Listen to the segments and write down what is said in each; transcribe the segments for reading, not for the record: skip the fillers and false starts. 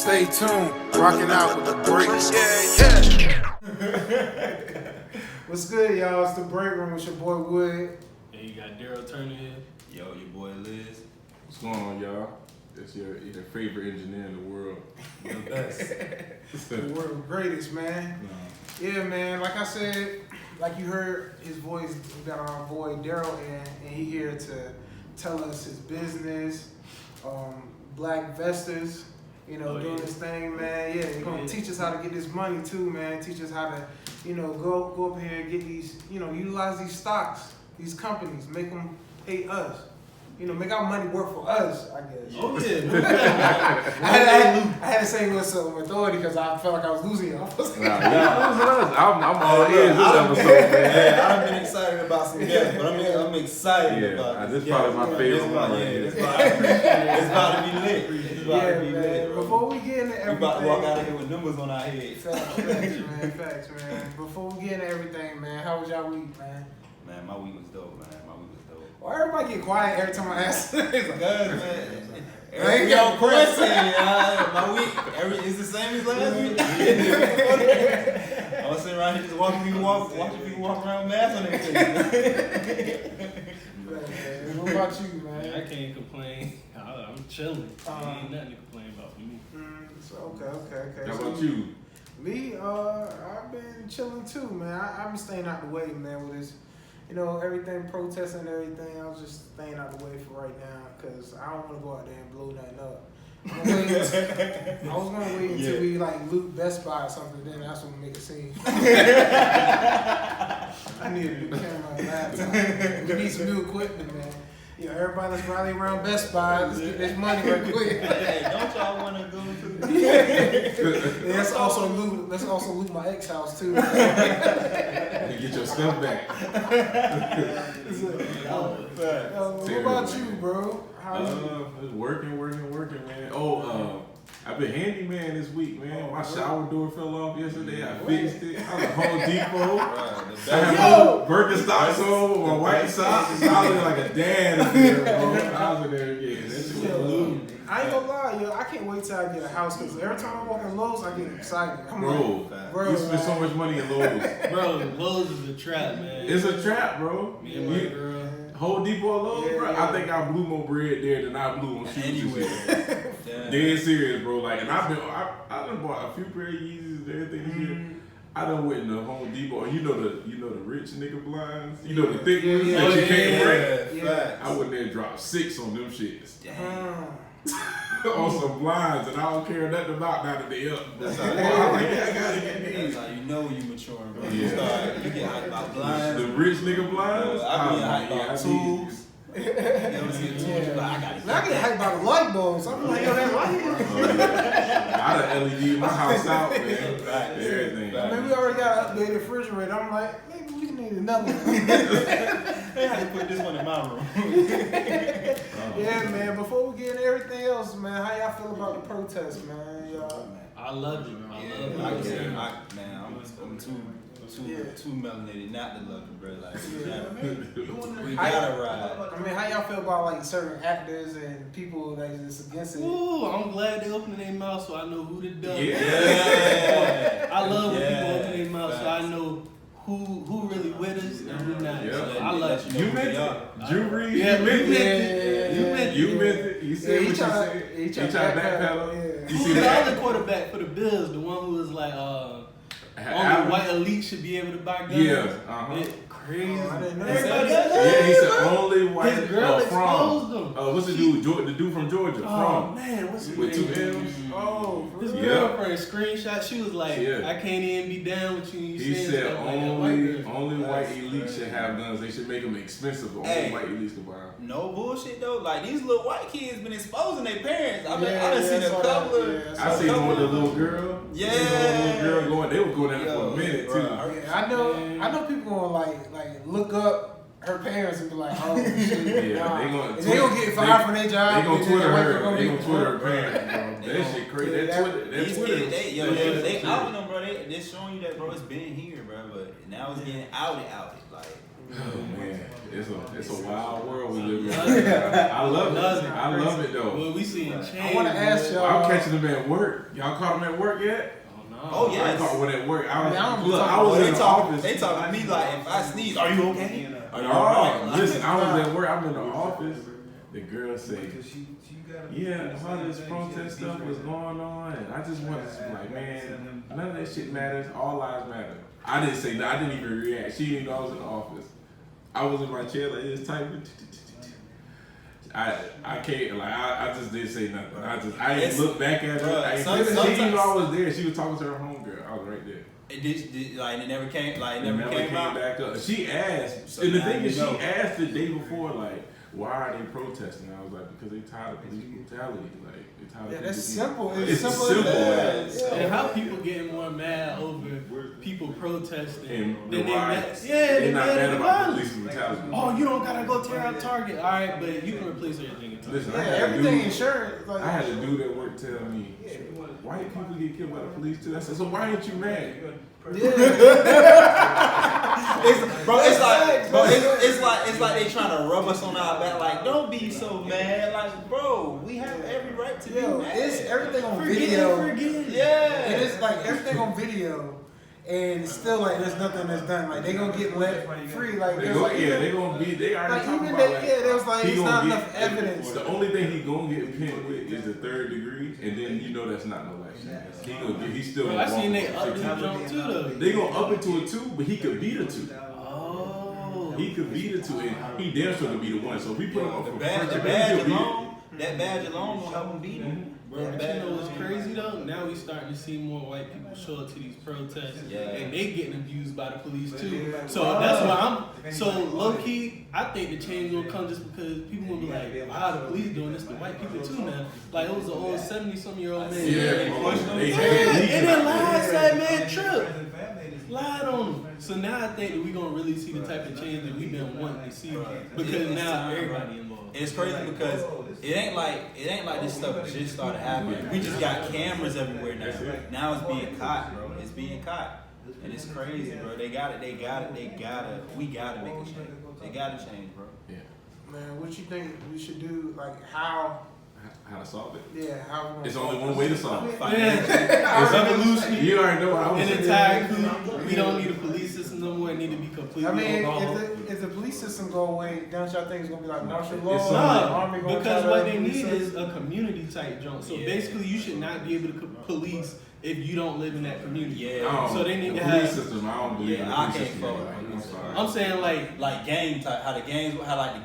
Stay tuned, rocking out with the breaks. Yeah. What's good, y'all? It's the break room with your boy Wood. And you got Darryl turning here. Yo, your boy Liz. What's going on, y'all? It's your favorite engineer in the world. The best. The world's greatest, man. No. Yeah, man. Like I said, like you heard his voice, we got our boy Darryl in, and he here to tell us his business, BlackVestors, doing his thing, man. Yeah, he's gonna teach us how to get this money too, man. Teach us how to, go up here and get these, utilize these stocks, these companies, make them pay us. Make our money work for us, I guess. Oh yeah. I had to say with some authority because I felt like I was losing y'all. I'm all ears this episode, man. I've been excited about some guests, but I'm excited about this. This probably my favorite one. It's about to be lit. It's about to be lit. Before we get into everything, we about to walk out of here with numbers on our head. Facts, man. Before we get into everything, man, how was y'all week, man? Man, my week was dope, man. Why everybody get quiet every time I ask? It's like, man. Every question, my week, it's the same as last week. I was sitting around here just watching people walk around mask on everything. What about you, man? I can't complain. I'm chilling. Ain't nothing to complain about for me. Okay. How about you? Me, I've been chilling too, man. I've been staying out the way, man, with this. Everything protesting and everything, I was just staying out the way for right now because I don't want to go out there and blow nothing up. I was going to wait until we loot Best Buy or something, then that's when we make a scene. I need a new camera and laptop. We need some new equipment, man. Everybody let's rally around Best Buy. Let's get this money right quick. Hey, don't y'all want to go to Let's also loot my ex house too. And get your stuff back. What about you, bro? How It's working, man. I've been handyman this week, man. My shower door fell off yesterday. I fixed it. I was at Home Depot. I had my Birkenstocks on with my white socks. I was like a dad up there, bro. I was in there again. That shit was blue. I ain't gonna lie, I can't wait till I get a house because every time I walk in Lowe's, I get excited. Bro, you spend so much money in Lowe's. Bro, Lowe's is a trap, man. It's a trap, bro. Me and my girl. Home Depot Lowe's, bro. Yeah. I think I blew more bread there than I blew on shoes. anywhere. Dead serious, bro. And I done bought a few pair of Yeezys and everything this year. I done went to Home Depot. You know the rich nigga blinds. You know the thick ones that you can't break. Yeah. I went there and dropped 6 on them shits. On some blinds, and I don't care nothing about now that they up. That's how I gotta get these. That's how you know you maturing, bro. Yeah. You get hyped about blinds. The rich nigga blinds. I be hyped about tools. You ever seen tools? I get hyped by the light bulbs. I'm like, that light. I done LED my house out, man. Everything. Man, we already got an updated refrigerator. I'm like, maybe we need another one. They had to put this one in my room. Yeah, man. Before we get into everything else, man, how y'all feel about the protest, man? Y'all. I love it. I'm too melanated not to love it, bro. Like, we How gotta ride. how y'all feel about certain actors and people that is against it? Ooh, I'm glad they opening their mouth so I know who to duck. Yeah. I love when people open their mouth so I know who really with us and who not. Yeah. So I love You meant it. Drew Reed, Yeah, you meant you it. You meant it. You said what you said. He He tried to backpedal. Yeah. You Who's see the that? other quarterback for the Bills? The one who was like, only white elite should be able to buy guns. Yeah. It crazy. I didn't know Everybody that. does that. Yeah, he said only white. His girl exposed from. him. What's the dude? The dude from Georgia. Oh From. man, what's his With name? 2 M's. Oh, His Yeah. girlfriend screenshot. She was like, Yeah. "I can't even be down with you." He saying said stuff like that. White girl. only white elites should have guns. They should make them expensive, but only Hey. white elites can buy them. No bullshit though. Like these little white kids been exposing their parents. I done seen I a saw couple that. of. I seen one with the little girl. Yeah. I seen one with the little girl going. They were going at it for a minute too. Bruh. I know people gonna like look up her parents and be like, oh shit, Yeah, nah. they gonna get fired from their job. They gonna and then Twitter their wife her. They be- gonna Twitter her parents, bro. That shit crazy. That These Twitter. kids, they outing them, bro. They showing you that, bro. It's been here, bro. But now it's getting outed. Like Oh man, it's a wild world we live in. I love it. I love it though. Well, we seeing change. I want to ask y'all. I'm catching them at work. Y'all caught them at work yet? Oh yeah. I caught one at work. I I was in the office. They talking to me like, if I sneeze, are you okay? Are you Oh, alright? listen, I was at work. I'm in the office. The girl said, "Yeah, all this protest stuff was going on, and I just wanted to be like, man, none of that shit matters. All lives matter." I didn't say that. I didn't even react. She didn't know I was in the office. I was in my chair like this, typing. I can't, like, I just didn't say nothing. I didn't look back at her. She didn't know I was there. She was talking to her homegirl. I was right there. It never came, It never came back up. She asked, and the thing is, she asked the day before, like, why are they protesting? I was like, because they tired of police brutality. Like, they tired of that's people simple. being- It's simple as that. And how people getting more mad over people protesting And than the they riots. mad? Yeah, They're not mad about violence. police brutality. Oh, you don't gotta go tear out Target. All right, but you can replace everything in Target. Listen, Yeah, I had a everything dude- insurance. Like, I had a dude at work tell me, white people get killed by the police too. I said, so why ain't you mad? It's like they trying to rub us on our back. Like, don't be so mad. Like, bro, we have every right to be mad. it's everything on video. Yeah. And it's like everything on video. And still, like, there's nothing that's done. Like, they gonna get let free. Like, They there's go, like, yeah, they gonna be. They already like, talking even about they, like, yeah, there was like, he it's gonna not get- enough evidence. The only thing he gonna get pinned with is the 3rd degree, and then you know that's not no life. He gonna get. He's still. Bro, Gonna I seen walk they with up 15. the jump too though. They gonna up it to a 2, but he could beat a 2. Oh. He could beat a 2, and he damn sure to be the 1. So if we put him up for The first degree, badge he'll beat it. alone, that badge alone will help him beat him. Bro, but you know what's crazy though? Now we starting to see more white people show up to these protests, and they getting abused by the police too. So that's why I'm so low key. I think the change will come just because people will be like, "Wow, the police doing this to white people too now." Like it was an old 70-some-year-old man. Yeah, And then lied, that man tripped. Lied on him. So now I think that we're gonna really see the type of change that we've been wanting to see because now everybody involved. It's crazy because it ain't like this stuff just started happening. We just got cameras everywhere now. Now it's being caught, bro. It's being caught, and it's crazy, bro. We gotta make a change. They gotta change, bro. Yeah. Man, what you think we should do? Like, how? How to solve it? Yeah, how? We gonna It's solve only one this? way to solve it. It's revolution. You already know what I was An saying. entire coup. We don't need a police system no more. It need to be completely I mean, overhauled. if the police system go away, don't y'all think it's gonna be like martial law? It's the Nah, army gonna because try what to they police need us? is a community type jump. So basically, you should not be able to police if you don't live in that community. Yeah. So they need the to police have. system. I don't believe in the I police can't system. vote. I'm sorry. I'm saying Like gang type, how the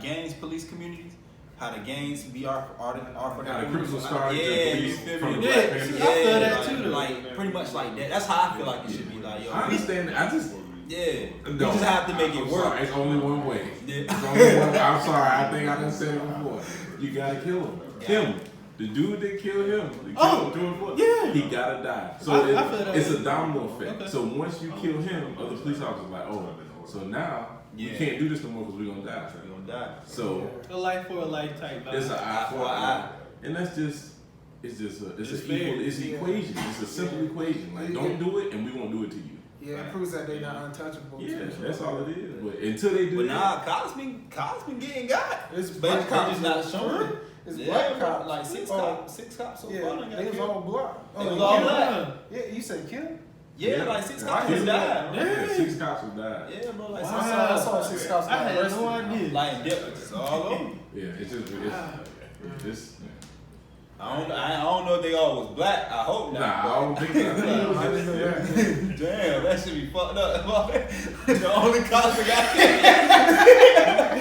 gangs police communities, how the gangs be our How the criminals started yeah, the you police feel from me? the Yeah, Black Panthers. I feel that like, too, though. like pretty much like that. That's how I feel like it should be. Like, yo, I understand. I just yeah, no, you just have to make it I'm work. sorry, it's only one way. Yeah. It's only one way. I'm sorry. I think I done said it before. You gotta kill him. Kill him. The dude that killed him, George Floyd, yeah. he gotta die. So I feel that it's way. a domino effect. Okay. So once you kill him, other police officers like, oh, so now we can't do this no more because we're gonna die. We're gonna die. So A life for a life type vibe. it's an eye for an eye, and that's just it's an equation. It's a simple equation. Like don't do it, and we won't do it to you. Yeah, it proves that they're not untouchable. Yeah, that's all it is. But until they do But that, nah, cops been getting got. It's But black they cops just not showing it. It's Yeah, black bro, cops. like six cops so Yeah, far. done got they was killed. all black. They was all black. Yeah, you said kill? Yeah, like 6 Yeah. cops just died. Bro. yeah, 6 cops have died. Yeah, bro, like Wow. I saw 6 cops. I had arrested. no idea. like it's all over. Yeah, it's just. I don't know if they all was black. I hope not. Nah, I don't think that. I didn't know that. Damn, that should be fucked up. The only cops that got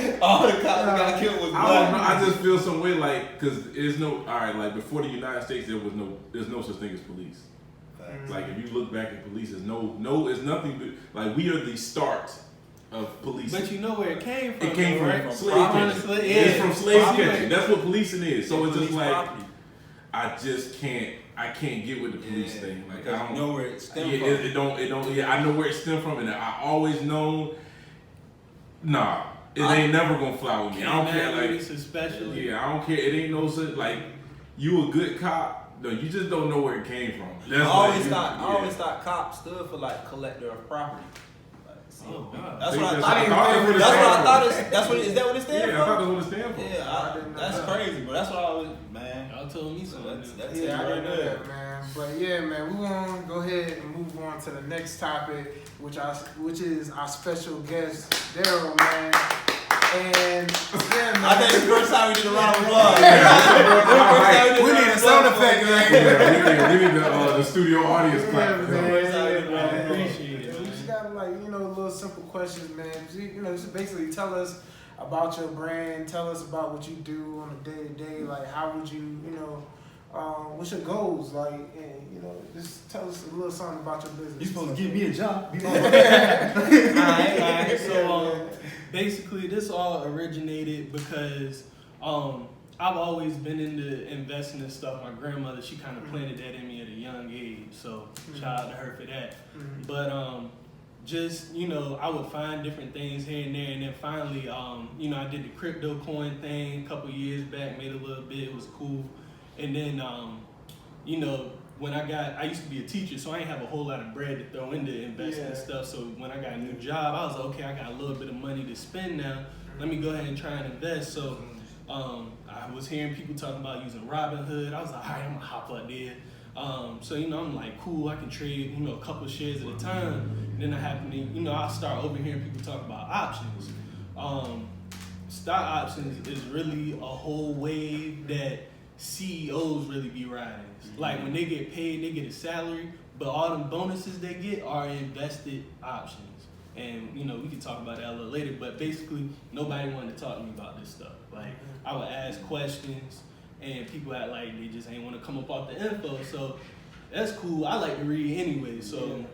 killed. All the cops that got killed was I don't know. black. I just feel some way like because there's no all right. Like before the United States, there's no such thing as police. Like if you look back at police, it's nothing. But, like we are the start of police. But you know where it came from. It came from right? slave Honestly, catching. yeah. It's from slave Property. catching. That's what policing is. So it's just Police like property. I just can't. I can't get with the police thing. Like Because I don't you know where it stemmed yeah, from. it don't. Yeah, I know where it stemmed from, and I always known. Nah, it ain't never gonna fly with me. I don't care. Like especially. yeah, I don't care. It ain't no such like you a good cop. No, you just don't know where it came from. That's I like always you- thought yeah. I always thought cops stood for like collector of property. Like, Oh, God. That's what I That's thought. what That's what I thought. That's what. Is that what it stands Yeah, I thought for? that's what it stands for. Yeah, that's crazy, but that's what I was, man. Y'all told me something. That's Yeah, I right didn't know there. that, man. But yeah, man, we're gonna go ahead and move on to the next topic, which is our special guest, Darryl, man. And yeah, man. I think it's the first time we did a round of applause. We need a sound effect, man. Yeah, we need the studio audience clap. Yeah, man. I appreciate it. So you just gotta little simple questions, man. Just basically tell us about your brand. Tell us about what you do on a day to day. Like, how would you, what's your goals? Like, and, just tell us a little something about your business. You supposed to give me a job. Alright, so basically this all originated because I've always been into investing and stuff. My grandmother, she kind of planted that in me at a young age, so shout out to her for that. But I would find different things here and there, and then finally, I did the crypto coin thing a couple years back, made a little bit, it was cool. And then, when I used to be a teacher, so I ain't have a whole lot of bread to throw into investing and stuff. So when I got a new job, I was like, okay, I got a little bit of money to spend now. Let me go ahead and try and invest. So I was hearing people talking about using Robinhood. I was like, all right, I'm gonna hop up there. I'm like, cool, I can trade, a couple shares at a time. And then I happen to, I start overhearing people talk about options. Stock options is really a whole wave that CEOs really be riding. Like when they get paid, they get a salary, but all them bonuses they get are invested options. And we can talk about that a little later, but basically nobody wanted to talk to me about this stuff. Like I would ask questions and people act like they just ain't want to come up off the info. So that's cool. I like to read anyway. So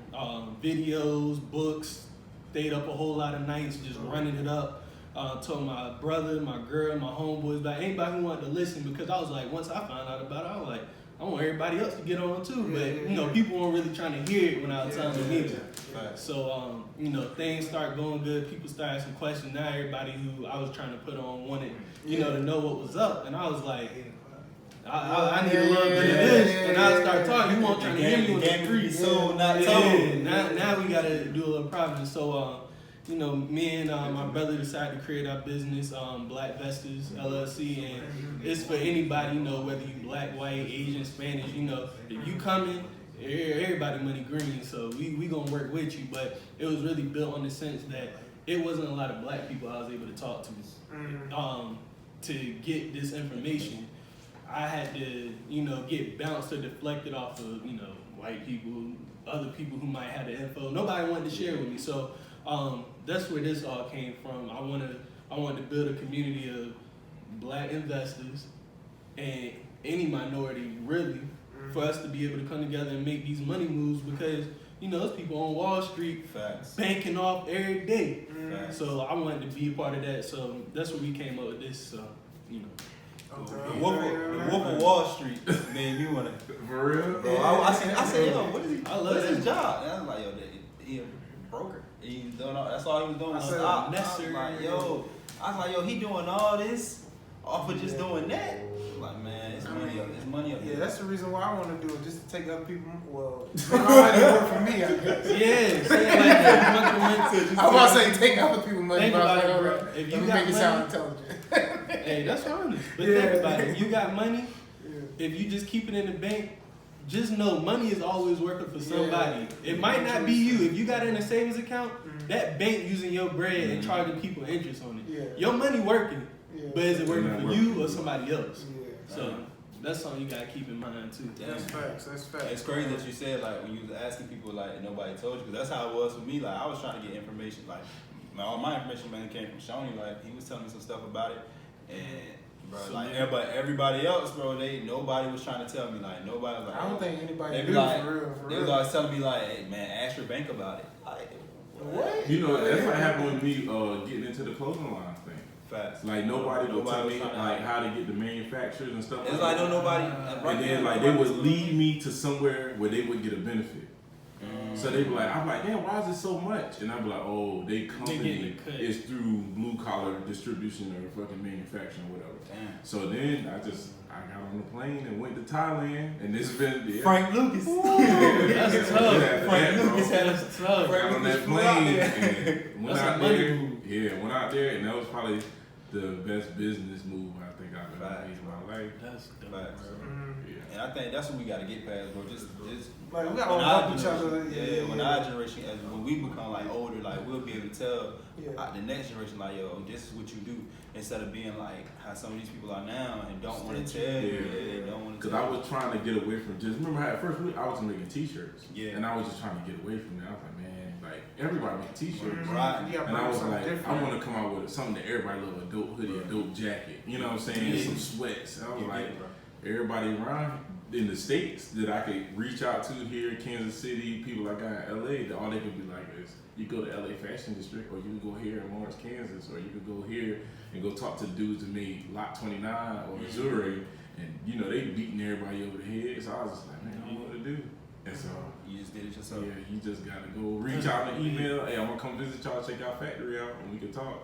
videos, books, stayed up a whole lot of nights just running it up. Told my brother, my girl, my homeboys, about anybody who wanted to listen, because I was like, once I found out about it, I was like, I want everybody else to get on too. But people weren't really trying to hear it when I was telling them either. So things start going good. People start asking questions. Now everybody who I was trying to put on wanted, to know what was up, and I was like, I need a little bit of this, and I start talking. You won't try to hear me with the free, so not told. Now we gotta do a little problem. So me and my brother decided to create our business, BlackVestors LLC, and it's for anybody, whether you black, white, Asian, Spanish, if you coming, everybody money green, so we gonna work with you. But it was really built on the sense that it wasn't a lot of black people I was able to talk to. To get this information, I had to, get bounced or deflected off of, white people, other people who might have the info. Nobody wanted to share with me, so that's where this all came from. I wanted to build a community of black investors and any minority really, for us to be able to come together and make these money moves, because there's people on Wall Street banking off every day. So I wanted to be a part of that. So that's where we came up with this. So The Wolf of Wall Street made me wanna. For real? Bro, I said, yo, what is he? I love what's his that. job? And I was like, yo, he a broker. He doing all, that's all he was doing. I was like, yo, he doing all this off of just doing that. I'm like, man, it's money up Yeah, here. that's the reason why I want to do it, just to take other people. Well, it already work for me, I guess. Yeah, say it like that. I was about to say take other people's money, Think but I was about like, it, bro. alright, If you let me got make it sound money- intelligent. Hey, that's honest. But Yeah. think about it. If you got money, if you just keep it in the bank, just know money is always working for somebody. It might not be you. If you got it in a savings account, that bank using your bread and charging people interest on it. Yeah. Your money working, but is it working for Yeah. you or somebody else? Yeah. So that's something you gotta keep in mind too. That's facts. That's facts. It's crazy that you said, like, when you was asking people, like, nobody told you, because that's how it was for me. Like, I was trying to get information, like, all my information mainly came from Shoney. Like, he was telling me some stuff about it, and bro, So like, then- everybody else, bro, nobody was trying to tell me. Like, nobody was like, I don't think anybody they knew be like, for they real. was always telling me, like, hey, man, ask your bank about it. Like, What? That's what happened with me getting into the clothing line thing. Fast. Like nobody would tell was me trying to- like how to get the manufacturers and stuff. It's like like that. nobody. And then like they would lead me to somewhere where they would get a benefit. So they be like, I'm like, damn, why is it so much? And I be like, oh, they company is through blue collar distribution or fucking manufacturing or whatever. Damn. So then I got on the plane and went to Thailand, and this has been Frank Lucas. That's tough. Frank Lucas had That's tough. Got on that plane and went That's out a money there. move. Yeah, went out there, and that was probably the best business move I think I've ever made in my life. That's dope. Facts. Yeah. And I think that's what we gotta get past, bro. Just Like we got when to our help each other. generation- when our generation, when we become like older, like we'll be able to tell Yeah. the next generation, like, yo, this is what you do, instead of being like how some of these people are now and don't want to tell you. Yeah. They don't want to Because tell I was trying to get away from just remember how at first I was making T-shirts. Yeah. And I was just trying to get away from that. I was like, man, like everybody make T-shirts. Right. Yeah, And I was something like, different. I want to come out with something that everybody love, a dope hoodie, a dope jacket. You know what I'm saying? Yeah. Some sweats. I was Yeah, like, bro. everybody around in the States that I could reach out to here, Kansas City, people I got in LA, that all they could be like is, you go to LA Fashion District, or you can go here in Lawrence, Kansas, or you could go here and go talk to the dudes that made Lot 29 or Missouri, and you know, they beating everybody over the head. So I was just like, man, I don't know what to do. And so, You just did it yourself. yeah, you just gotta go reach out in the email. Hey, I'm gonna come visit y'all, check our factory out, and we can talk.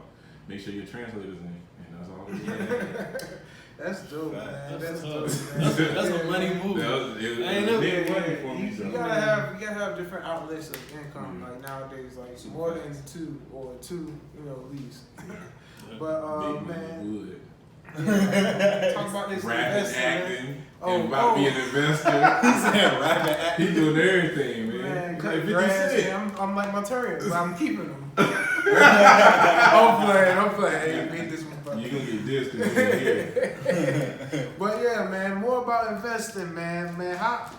Make sure your translator's in, and that's all. That's dope, man. That's dope, tough. man. That's a money move. It I ain't know. big money for me. You So. gotta have different outlets of income. Mhm. Like nowadays, like more than two, at least. But Big man, money wood. talk about this Rapping, investing, man. acting, Oh, and about being an investor. He said rapping, acting. He doing everything, man. Man, Like cutting 50 grass. Cent. I'm like my terrier, but I'm keeping them. I'm playing. Hey, beat this one. You gonna get this because you're here. But yeah, man, more about investing, man. How,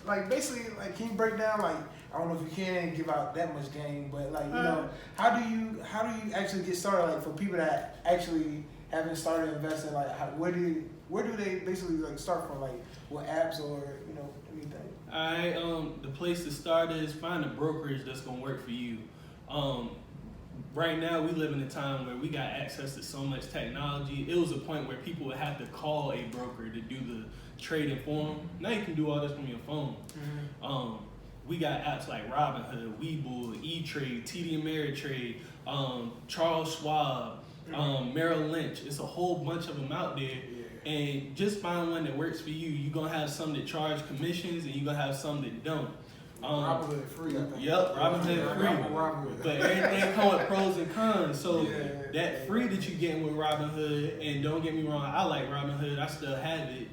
like, basically, like, can you break down, like, I don't know if you can give out that much game, but like, you know, how do you actually get started? Like, for people that actually haven't started investing, like, where do they basically like start from? Like, what apps or anything? Alright, the place to start is find a brokerage that's gonna work for you. Right now we live in a time where we got access to so much technology. It was a point where people would have to call a broker to do the trading for them. Now you can do all this from your phone. We got apps like Robinhood, Webull, E-Trade, TD Ameritrade, Charles Schwab, Merrill Lynch. It's a whole bunch of them out there. And just find one that works for you. You're going to have some that charge commissions and you're going to have some that don't. Robinhood free, I think. Yep, Robinhood free. Robinhood. But everything come with pros and cons. So Yeah. that free that you getting with Robinhood, and don't get me wrong, I like Robinhood. I still have it.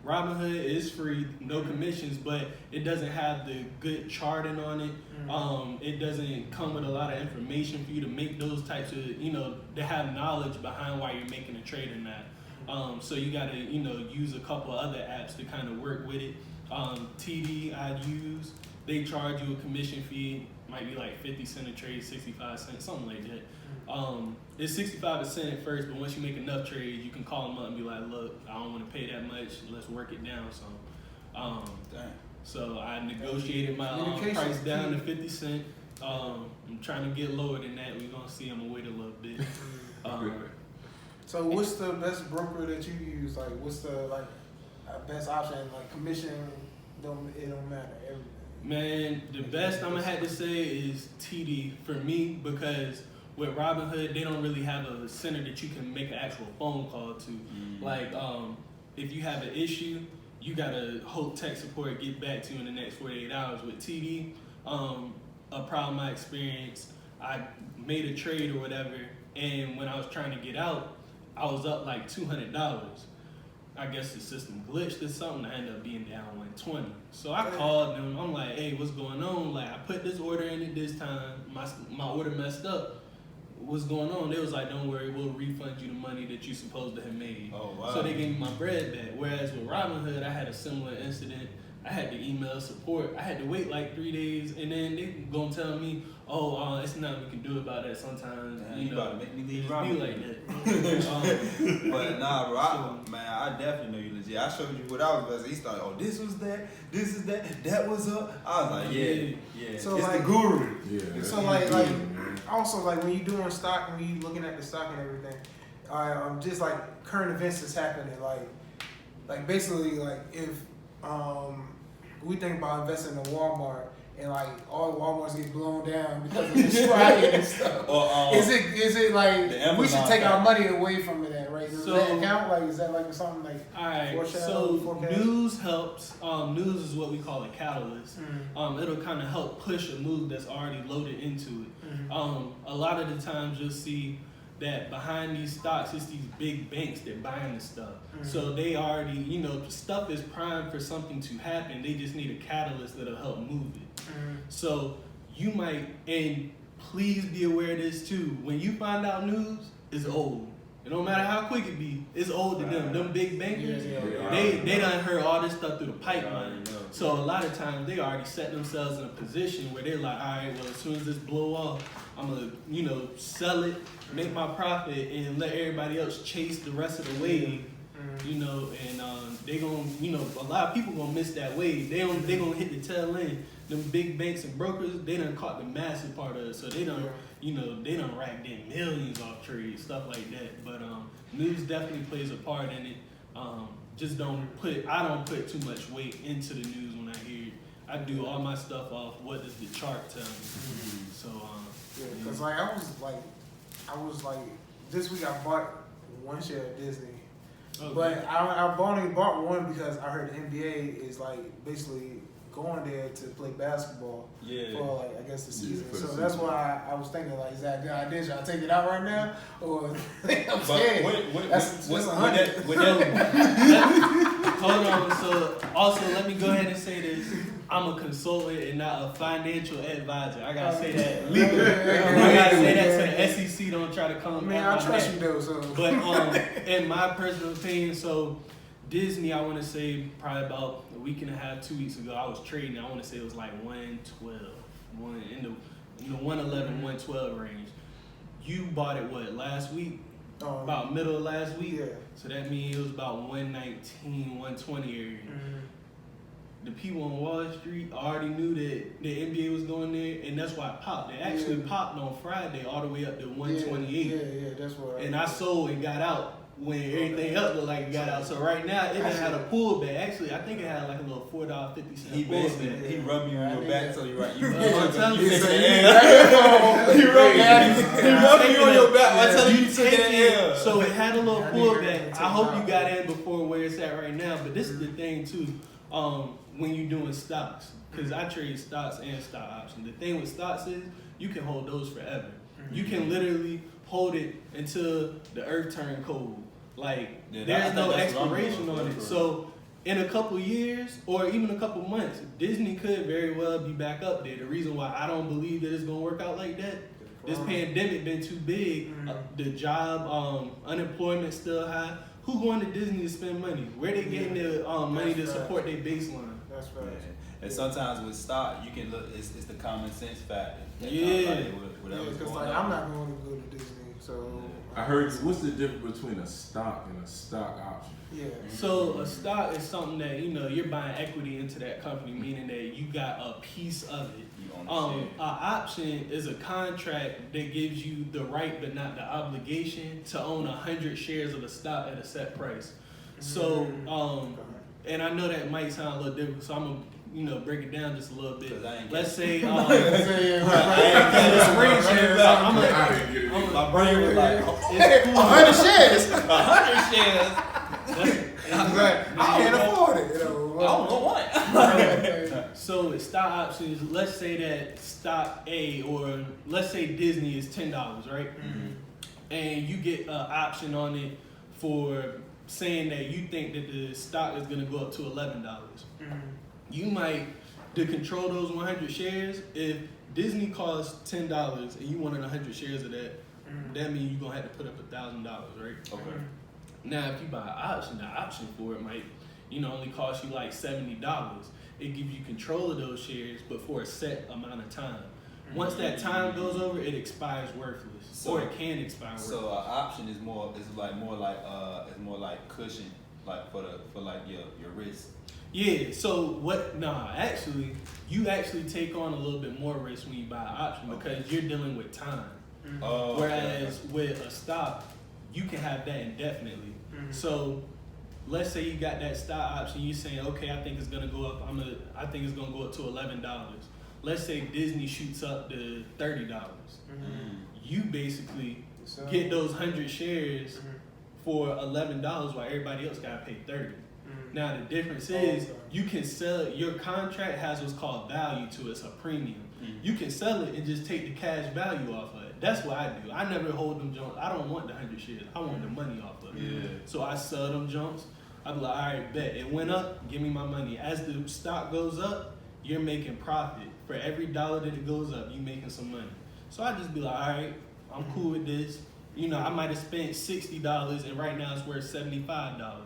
Robinhood is free, no commissions, but it doesn't have the good charting on it. It doesn't come with a lot of information for you to make those types of, to have knowledge behind why you're making a trade in that. So you got to, use a couple other apps to kind of work with it. TD I'd use, they charge you a commission fee, might be like 50 cents a trade, 65 cents, something like that. It's 65 cents at first, but once you make enough trades, you can call them up and be like, look, I don't want to pay that much, let's work it down some. So I negotiated my price down to 50 cents. I'm trying to get lower than that. We're going to see, I'm going to wait a little bit. So what's the best broker that you use? Like, what's the best option? Like, commission, it don't matter. Everything. Man, the best I'm gonna have to say is TD for me, because with Robinhood, they don't really have a center that you can make an actual phone call to. Like, if you have an issue, you gotta hope tech support get back to you in the next 48 hours. With TD, a problem I experienced, I made a trade or whatever, and when I was trying to get out, I was up like $200. I guess the system glitched or something. I ended up being down 120. So I called them. I'm like, hey, what's going on? Like, I put this order in at this time. My order messed up. What's going on? They was like, don't worry, we'll refund you the money that you supposed to have made. Oh, wow. So they gave me my bread back. Whereas with Robinhood, I had a similar incident. I had to email support. I had to wait like 3 days, and then they gonna tell me, oh, it's nothing we can do about that. Sometimes, You about to make me leave be Robinhood. like that. But nah, bro, I definitely know you legit. I showed you what I was about to say. He started, oh, this was that, this is that was up. I was like, yeah. So, it's like, the guru. Yeah. So like also like when you doing stock, when you looking at the stock and everything, just like current events that's happening, like basically like if we think about investing in Walmart and like all Walmarts get blown down because of the strike and stuff. Or, is it like we should take our money away from it? Right? Does So, that count? Like, is that like something like? All right. Foreshadow, So forecast? news helps. News is what we call a catalyst. It'll kind of help push a move that's already loaded into it. A lot of the times you'll see that behind these stocks, it's these big banks that buying the stuff. So they already, the stuff is primed for something to happen. They just need a catalyst that'll help move it. So you might, and please be aware of this too. When you find out news, it's old. It don't matter how quick it be, it's old to them. Them big bankers, they done heard all this stuff through the pipeline. So a lot of times they already set themselves in a position where they're like, all right, well, as soon as this blow off, I'm gonna, sell it, make my profit, and let everybody else chase the rest of the wave. And they gonna, a lot of people gonna miss that wave. They gonna hit the tail end. Them big banks and brokers, they done caught the massive part of it. So they done, they done racked in millions off trades, stuff like that. But news definitely plays a part in it. I don't put too much weight into the news when I hear it. I do all my stuff off what does the chart tell me. So because I was like, this week I bought one share of Disney. okay. But I only bought one because I heard the NBA is like basically going there to play basketball for like I guess the season. So that's why I was thinking like, is that a good idea? Should I take it out right now or I'm scared? That's $100. Hold on. So also let me go ahead and say this. I'm a consultant and not a financial advisor. I gotta say that legally. I gotta say that so the SEC don't try to come. Man, I trust you though. So, but in my personal opinion, so Disney, I want to say probably about a week and a half, 2 weeks ago, I was trading. I want to say it was like 112, in the 111, 112 range. You bought it last week? About middle of last week. Yeah. So that means it was about 119, 120 area. The people on Wall Street already knew that the NBA was going there, and that's why it popped. It actually popped on Friday all the way up to 128. Yeah, that's what. And I sold and got out when everything else looked like it got out. So right now it done had a pullback. Actually, I think it had like a little $4.50 pullback. He rubbed you on your back so you right. You I'm you telling took you. the He rubbed you on your back. I tell you, took the So it had a little pullback. I hope you got in before where it's at right now. But this is the thing too. When you're doing stocks, because I trade stocks and stock options. The thing with stocks is you can hold those forever. You can literally hold it until the earth turn cold. Like there's no expiration on it. So in a couple years or even a couple months, Disney could very well be back up there. The reason why I don't believe that it's gonna work out like that, this pandemic been too big. The job, unemployment still high. Who going to Disney to spend money? Where they getting their money to support their baseline? That's right. And sometimes with stock, you can look. It's the common sense factor. Because I'm not going to go to Disney. So I heard. What's the difference between a stock and a stock option? Yeah. So a stock is something that you're buying equity into that company, meaning that you got a piece of it. An option is a contract that gives you the right but not the obligation to own 100 shares of a stock at a set price. So and I know that might sound a little difficult, so I'm gonna break it down just a little bit. Let's say my brain was like 100 shares. 100 shares. I can't afford it. I don't know what. So with stock options, let's say that stock A or let's say Disney is $10, right? And you get an option on it for saying that you think that the stock is gonna go up to $11. You might, to control those 100 shares, if Disney costs $10 and you wanted 100 shares of that, that means you're gonna have to put up $1,000, right? Okay. Now, if you buy an option, the option for it might, only cost you like $70. It gives you control of those shares, but for a set amount of time. Once that time goes over, it expires worthless, or it can expire worthless. So an option is more like cushion, like for your risk. Yeah. So what? Actually, you actually take on a little bit more risk when you buy an option because you're dealing with time. Whereas with a stock, you can have that indefinitely. So let's say you got that stock option, you're saying, okay, I think it's gonna go up. I think it's gonna go up to $11. let's say Disney shoots up to $30. You basically get those 100 shares for $11 while everybody else gotta pay $30. Now the difference is you can sell your contract has what's called value to it, it's a premium. You can sell it and just take the cash value off of it. That's what I do. I never hold them jumps. I don't want the 100 shares. I want the money off of it. Yeah. So I sell them jumps. I be like, all right, bet it went up. Give me my money. As the stock goes up, you're making profit. For every dollar that it goes up, you making some money. So I just be like, all right, I'm cool with this. You know, I might have spent $60 and right now it's worth $75.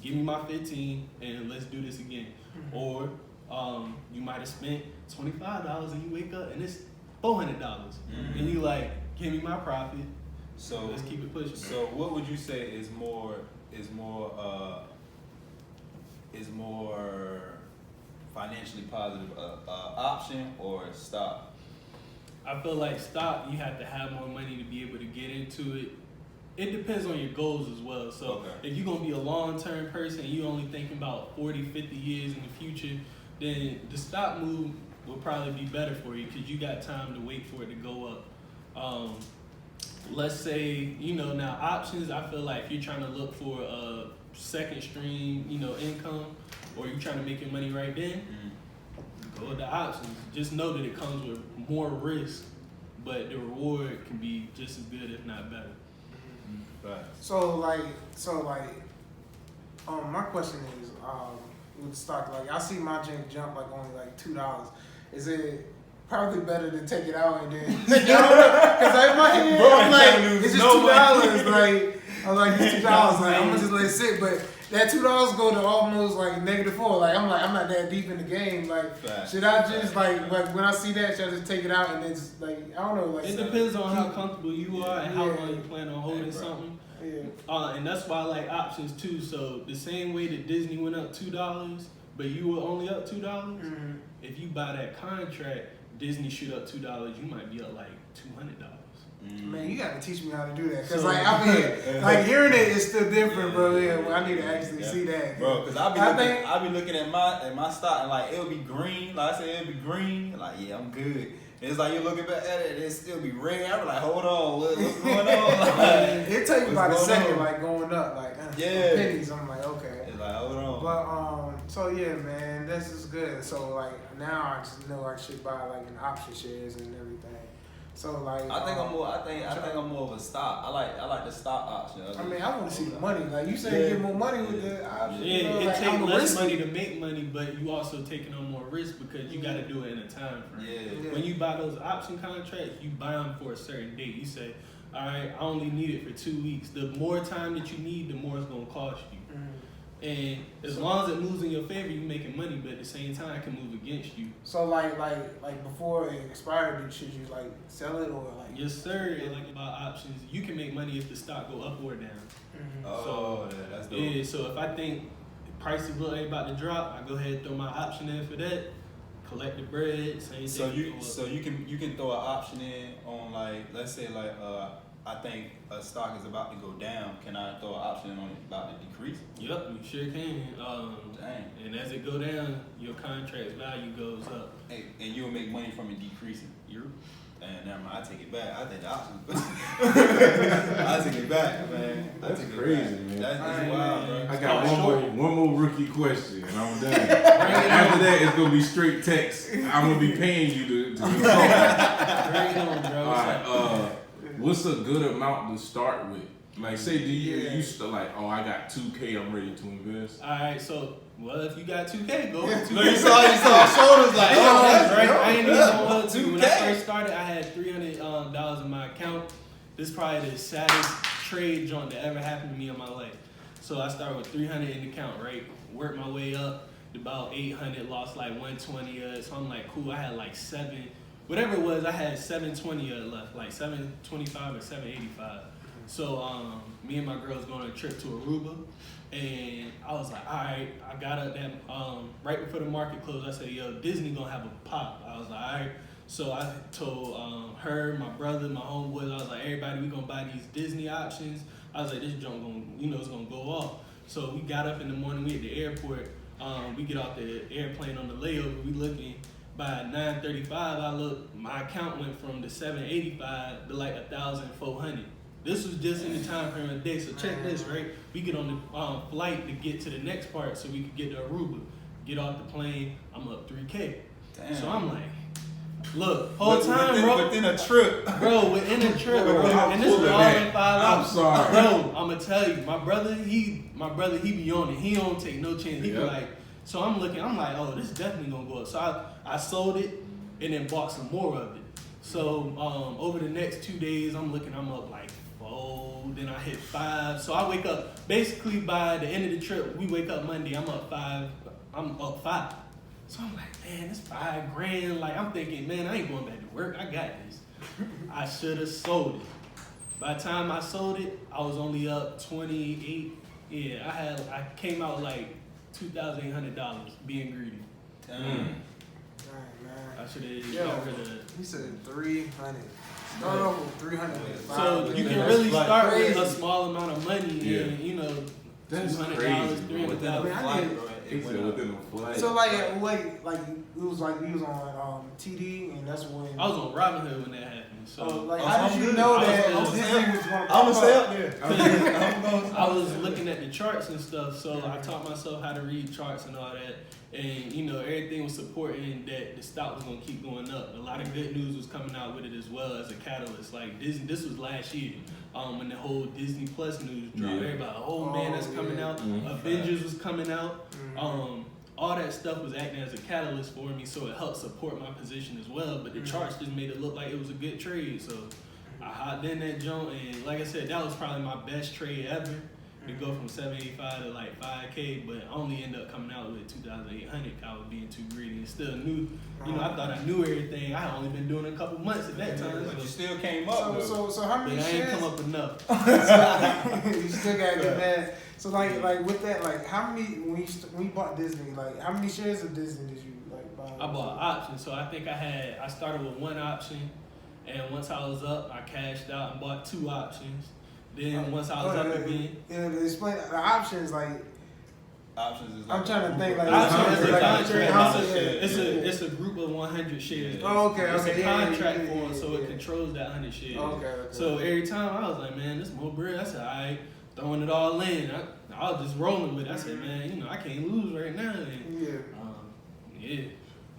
Give me my 15 and let's do this again. Or you might have spent $25 and you wake up and it's $400. And you like, give me my profit. So let's keep it pushing. So what would you say is more financially positive, option or stock? I feel like stock, you have to have more money to be able to get into it. It depends on your goals as well. So if you're going to be a long-term person and you only thinking about 40, 50 years in the future, then the stock move will probably be better for you because you got time to wait for it to go up. Let's say, you know, now options, I feel like if you're trying to look for a second stream, you know, income, or you're trying to make your money right then, go with the options. Just know that it comes with more risk, but the reward can be just as good, if not better. So like, my question is, with stock, like I see my jump like only like $2. Is it probably better to take it out and then? Because in my head, I'm like, it's just $2. Like I'm like, it's $2. Like I'm gonna just let it sit, but that $2 go to almost like -4. Like I'm not that deep in the game. Like should I just like when I see that, should I just take it out and then just like I don't know. Like it depends on how comfortable you are and how long you plan on holding something. Yeah. And that's why I like options too. So the same way that Disney went up $2, but you were only up $2. If you buy that contract, Disney shoot up $2, you might be up like $200. Man, you gotta teach me how to do that, cause like I mean, like hearing it is still different, bro. Yeah, well, I need to actually see that, bro. Cause I be looking at my stock and like it'll be green. Like I said, it'll be green. Like yeah, I'm good. It's like you're looking back at it, and it still be red. I be like, hold on, what's going on? Like, it take about a second, like going up, like pennies. I'm like, okay. It's like hold on. But so yeah, man, this is good. So like now I just know I should buy like an option shares and everything. So like I think I'm more of a stock. I like the stock option. I mean, I want to see the money. Like you say, you get more money with the option. Yeah, you know, it like, takes less money to make money, but you also taking on more risk because you got to do it in a time frame. Yeah. When you buy those option contracts, you buy them for a certain date. You say, all right, I only need it for 2 weeks. The more time that you need, the more it's gonna cost you. And as long as it moves in your favor, you're making money, but at the same time, it can move against you. So like before it expired, should you like sell it or like? Yes, sir. And like about options, you can make money if the stock go up or down. Oh, that's dope. Yeah. So if I think prices look like about to drop, I go ahead and throw my option in for that. Collect the bread. So you can throw an option in on like let's say like I think a stock is about to go down. Can I throw an option on it about to decrease? Yep, you sure can. Dang. And as it go down, your contract's value goes up. Hey, and you'll make money from it decreasing. And never mind, I take it back. I think the option. I take it back, man. That's crazy, man. That's wild, bro. I got one more rookie question, and I'm done. After that, it's gonna be straight text. I'm gonna be paying you to do something. Bring it on, bro. All right. What's a good amount to start with? Like, say, do you still like, oh, I got $2K, I'm ready to invest? All right, so if you got $2K, go with $2K. No, you saw shoulders like, oh, that's right. I ain't even know $2K. When I first started, I had $300 in my account. This is probably the saddest trade joint that ever happened to me in my life. So I started with $300 in the account, right? Worked my way up to about $800, lost like $120. So I'm like, cool. I had like whatever it was, I had $720 left, like $725 or $785. So me and my girls going on a trip to Aruba, and I was like, all right, I got up that right before the market closed. I said, yo, Disney gonna have a pop. I was like, all right. So I told her, my brother, my homeboys, I was like, everybody, we gonna buy these Disney options. I was like, this junk gonna, it's gonna go off. So we got up in the morning, we at the airport. We get off the airplane on the layover, we looking. by 9:35, I looked, my account went from the 785 to like 1,400. This was just in the time frame of the day. So check this, right? We get on the flight to get to the next part so we could get to Aruba. Get off the plane, I'm up 3K. Damn. So I'm like, look, whole time, bro. Within a trip. Bro, within a trip, bro. And this is all in 5 hours. I'm sorry. Bro, I'ma tell you, my brother, he be on it. He don't take no chance. He be like, so I'm looking, I'm like, oh, this is definitely gonna go up. So I sold it and then bought some more of it. So over the next 2 days, I'm looking, I'm up like 4, then I hit 5. So I wake up, basically by the end of the trip, we wake up Monday, I'm up 5. So I'm like, man, it's $5,000. Like, I'm thinking, man, I ain't going back to work. I got this. I should have sold it. By the time I sold it, I was only up 28. Yeah, I came out like $2,800 being greedy. Dang, man. I should have got rid of it. He said 300. Start off with 300. So you can really start with a small amount of money and, you know, That's $200, crazy. $300. He said within a flight. So like it was like he was on TD, and that's when I was on Robinhood when that happened. So like how did you know that I'm this thing was going to gonna stay up there. I was looking at the charts and stuff, so I taught myself how to read charts and all that. And, you know, everything was supporting that the stock was going to keep going up. A lot of good news was coming out with it as well as a catalyst. Like, Disney, this was last year when the whole Disney Plus news dropped. Everybody, oh man, that's coming out. Avengers was coming out. All that stuff was acting as a catalyst for me, so it helped support my position as well. But the charts just made it look like it was a good trade. So I hopped in that joint, and like I said, that was probably my best trade ever. To go from 785 to like 5K, but I only ended up coming out with 2,800. I was being too greedy and still new. You know, I thought I knew everything. I had only been doing it a couple months at that time. But you still came up. So how many but I shares? ain't come up enough. You still gotta get mad. So like with that, like how many when you bought Disney, like how many shares of Disney did you like buy? I bought options, so I think I started with one option, and once I was up, I cashed out and bought 2 options. Then once I was up again, explain the options like. Options is like I'm trying to think like options is a like contract. It's a group of 100 shares. Oh, okay, It's okay. a contract Yeah, for it, so it controls that 100 shares. Okay. So every time I was like, man, this more bread. I said, all right, throwing it all in. I was just rolling with it. I said, man, you know, I can't lose right now. And, yeah.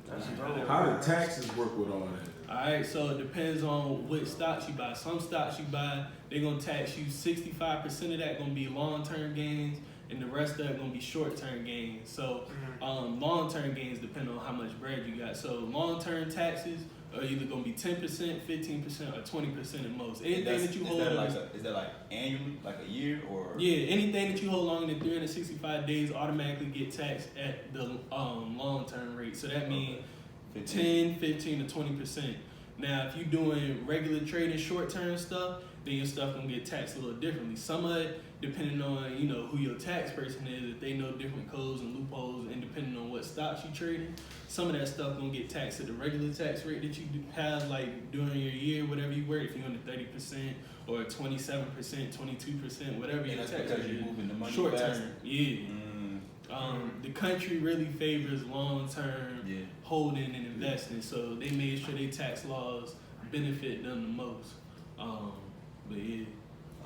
That's dope. How do taxes work with all that? Alright, so it depends on which stocks you buy. Some stocks you buy, they're gonna tax you 65% of that gonna be long-term gains, and the rest of it gonna be short-term gains. So long-term gains depend on how much bread you got. So long-term taxes are either gonna be 10%, 15%, or 20% at most. Anything that you hold on. Is that like annually, like a year, or? Yeah, anything that you hold longer than 365 days automatically get taxed at the long-term rate. So that means 10, 15 to 20%. Now, if you're doing regular trading, short-term stuff, then your stuff gonna get taxed a little differently. Some of it, depending on who your tax person is, if they know different codes and loopholes, and depending on what stocks you trading, some of that stuff gonna get taxed at the regular tax rate that you have, like during your year, whatever you work. If you're on the 30% or 27%, 22%, whatever your tax rate is, short-term, the country really favors long-term holding and investing, so they made sure their tax laws benefit them the most. But yeah.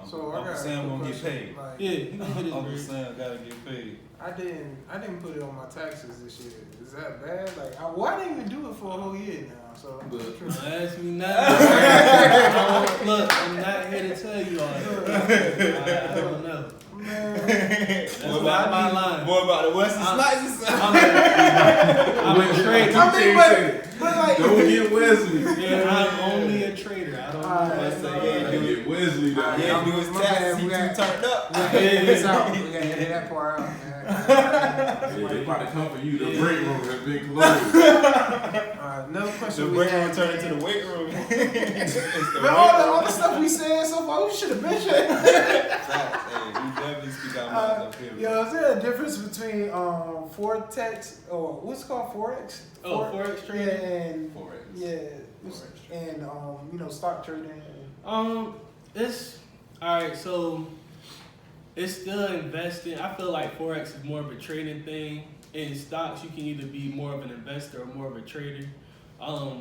So I Uncle got Sam gonna get paid. Like, Yeah, he gonna hit his Uncle bread. Sam gotta get paid. I didn't put it on my taxes this year. Is that bad? Like I didn't even do it for a whole year now. So I'm Don't tripping. ask me nothing. Look, I'm not here to tell you all that. I don't know. Man. That's not my line. More about the Western slices. I'm a trader. I mean, but like Don't get Wesley. Yeah, I'm only a trader. I don't Get Wesley down. Yeah, do his taxes. He too turned up. it's out. We gotta edit that part out, man. Yeah, they about to come for you. The break room has been closed. Another question. The we break room had, turned into the weight room. It's the Man, all the stuff we said so far, we should have mentioned. Hey, we definitely speak our minds up here. Is there a difference between Forex or what's it called Forex? Forex trading? Yeah, and Forex. yeah, and stock trading. It's alright. So it's still investing. I feel like Forex is more of a trading thing. in stocks, you can either be more of an investor or more of a trader.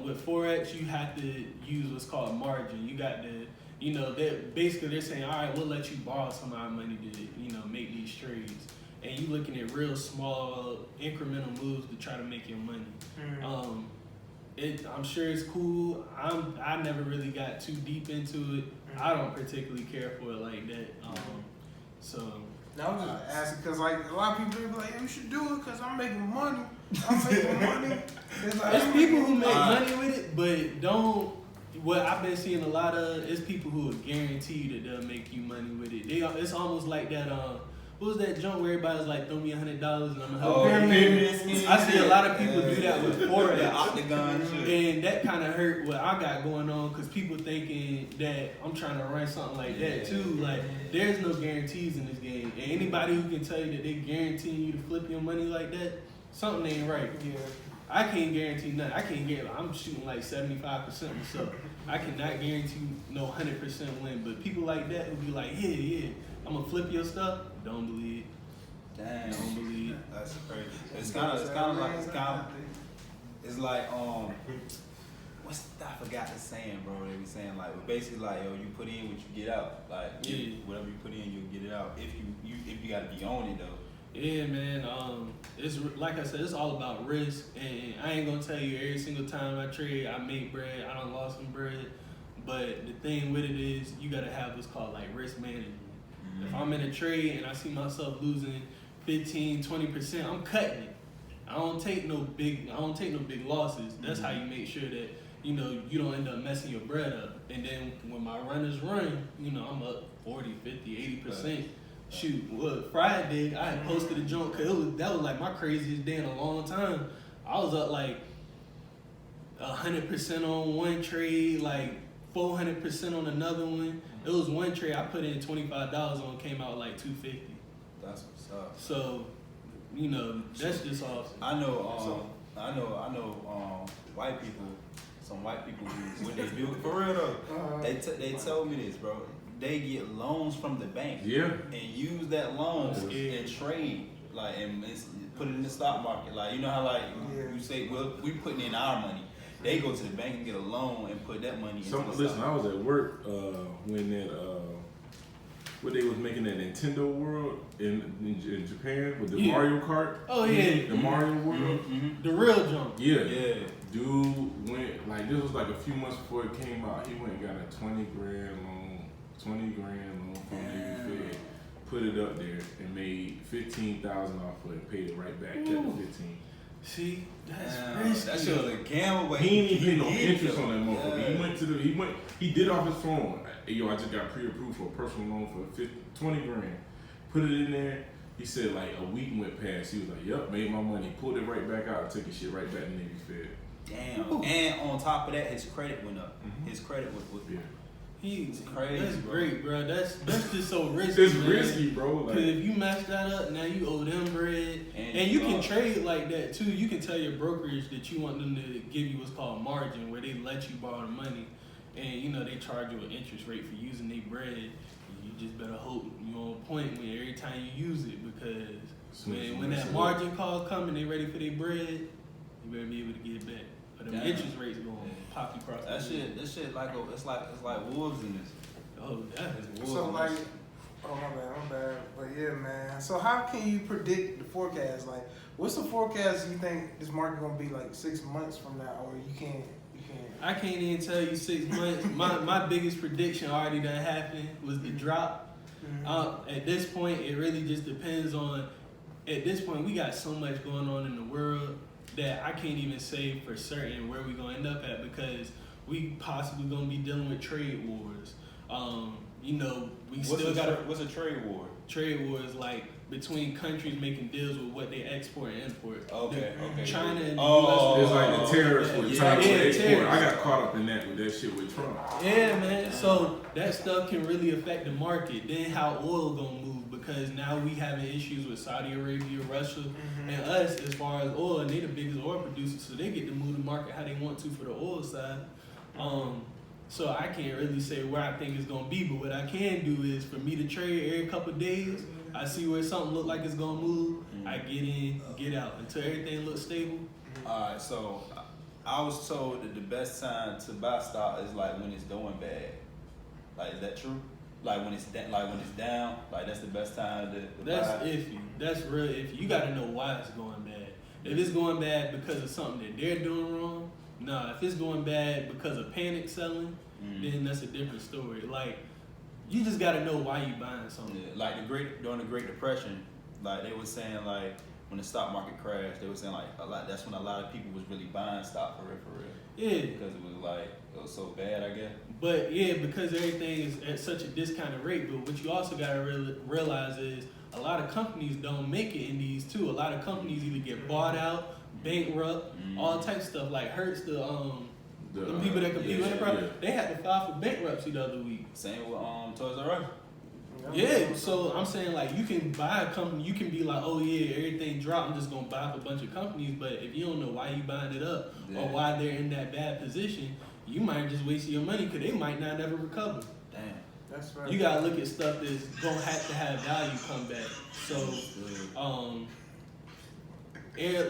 With Forex, you have to use what's called margin. You got to, they're saying, all right, we'll let you borrow some of our money to, make these trades. And you looking at real small incremental moves to try to make your money. I'm sure it's cool. I never really got too deep into it. I don't particularly care for it like that. Now I'm just asking because like a lot of people be like, "Hey, you should do it because I'm making money. I'm making money." It's like, there's people who make money with it, but don't. What I've been seeing a lot of is people who will guarantee you that they'll make you money with it. It's almost like that. What was that junk where everybody's like, throw me $100 and I'm gonna help you? I see a lot of people do that with Forex. Octagon shit. And that kind of hurt what I got going on because people thinking that I'm trying to run something like that too. Like, there's no guarantees in this game. And anybody who can tell you that they guaranteeing you to flip your money like that, something ain't right. Yeah. I can't guarantee nothing. I'm shooting like 75% myself. I cannot guarantee no 100% win. But people like that who be like, yeah, I'm gonna flip your stuff. Don't believe it. Damn. Don't believe it. That's crazy. It's like I forgot the saying, bro. They be saying like, basically like, yo, you put in what you get out. Like, whatever you put in, you'll get it out. If you gotta be on it though. Yeah, man. It's like I said, it's all about risk, and I ain't gonna tell you every single time I trade, I make bread. I done lost some bread, but the thing with it is, you gotta have what's called like risk management. If I'm in a trade and I see myself losing 15, 20%, I'm cutting it. I don't take no big losses. That's how you make sure that, you don't end up messing your bread up. And then when my runners run, I'm up 40, 50, 80%. Shoot, Friday, I had posted a joint because that was like my craziest day in a long time. I was up like 100% on one trade, like 400% on another one. It was one trade I put in $25 on, came out like $250. That's what's up. So, that's just awesome. I know white people. Some white people who, when they do it for real though, they told me this, bro. They get loans from the bank. Yeah. And use that loan and trade, like, and put it in the stock market. Like, you know how you say, well, we putting in our money. They go to the bank and get a loan and put that money into the stock. Listen, I was at work when that what they was making that Nintendo World in Japan with the Mario Kart. Oh yeah, the Mario World, the real jump. Yeah. Dude went like this was like a few months before it came out. He went and got a $20 grand loan from Navy Fed, put it up there and made $15,000 off of it, paid it right back, kept the 15. See, that's risky. That shit was a gamble, but he ain't even pay no interest on that motherfucker. He did off his phone. Hey, yo, I just got pre-approved for a personal loan for $20 grand. Put it in there. He said like a week went past. He was like, "Yep, made my money." Pulled it right back out. Took his shit right back to Navy Fed. Damn. Ooh. And on top of that, his credit went up. His credit was He's crazy. That's great, bro. That's just so risky. It's risky, bro. Because if you mess that up, now you owe them bread, and you can trade like that too. You can tell your brokerage that you want them to give you what's called margin, where they let you borrow the money, and they charge you an interest rate for using their bread. You just better hope you're on point when every time you use it, because when that margin call come and they ready for their bread, you better be able to get it back. But the interest rates gonna pop you across that shit. This shit it's like wolves in this. Oh, that is wolves. So like, oh my bad. But yeah, man. So how can you predict the forecast? Like, what's the forecast you think this market gonna be like 6 months from now, or you can't? I can't even tell you 6 months. My biggest prediction already done happened was the drop. At this point, it really just depends on. At this point, we got so much going on in the world that I can't even say for certain where we're gonna end up at, because we possibly gonna be dealing with trade wars. What's a trade war? Trade wars like between countries making deals with what they export and import. Okay. China and the US. It's like the tariffs tariffs with China export. I got caught up in that with that shit with Trump. Yeah, man. So that stuff can really affect the market. Then how oil gonna move, because now we having issues with Saudi Arabia, Russia, and us as far as oil, and they the biggest oil producers, so they get to move the market how they want to for the oil side. So I can't really say where I think it's gonna be, but what I can do is for me to trade every couple of days, I see where something look like it's gonna move. I get in, get out until everything looks stable. Alright, so I was told that the best time to buy stock is like when it's doing bad. Like, is that true? Like when it's down, like that's the best time to That's buy. iffy. That's real iffy. You gotta know why it's going bad. If it's going bad because of something that they're doing wrong, nah. If it's going bad because of panic selling, then that's a different story. Like, you just gotta know why you buying something. Yeah, like during the Great Depression, like they were saying like when the stock market crashed, they were saying like that's when a lot of people was really buying stock for real. Yeah. Because it was so bad, I guess. But yeah, because everything is at such a discounted rate. But what you also gotta realize is a lot of companies don't make it in these too. A lot of companies either get bought out, bankrupt, all types of stuff. Like Hertz, the people that compete with the they had to file for bankruptcy the other week. Same with Toys R Us. Yeah, so I'm saying like you can buy a company, you can be like, oh yeah, everything dropped, I'm just gonna buy up a bunch of companies. But if you don't know why you buying it up or why they're in that bad position, you might just waste your money because they might not ever recover. Damn. That's right. You gotta look at stuff that's gonna have to have value come back. So,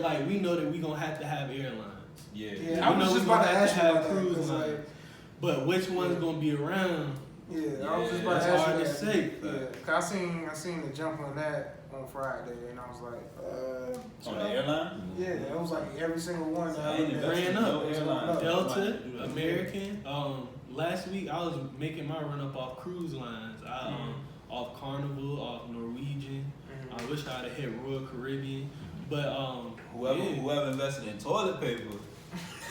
like we know that we gonna have to have airlines. Yeah, I was just about to ask you about cruise that. lines. But which one's gonna be around? Yeah, I was just about to It's ask hard you to that. say. Yeah, cause I seen the jump on that on Friday, and I was like, On the airline? Yeah, it was like every single one. I ain't ran up. airline. Delta, American. Last week I was making my run up off cruise lines. Off Carnival, off Norwegian. I wish I'd have hit Royal Caribbean, but whoever invested in toilet paper,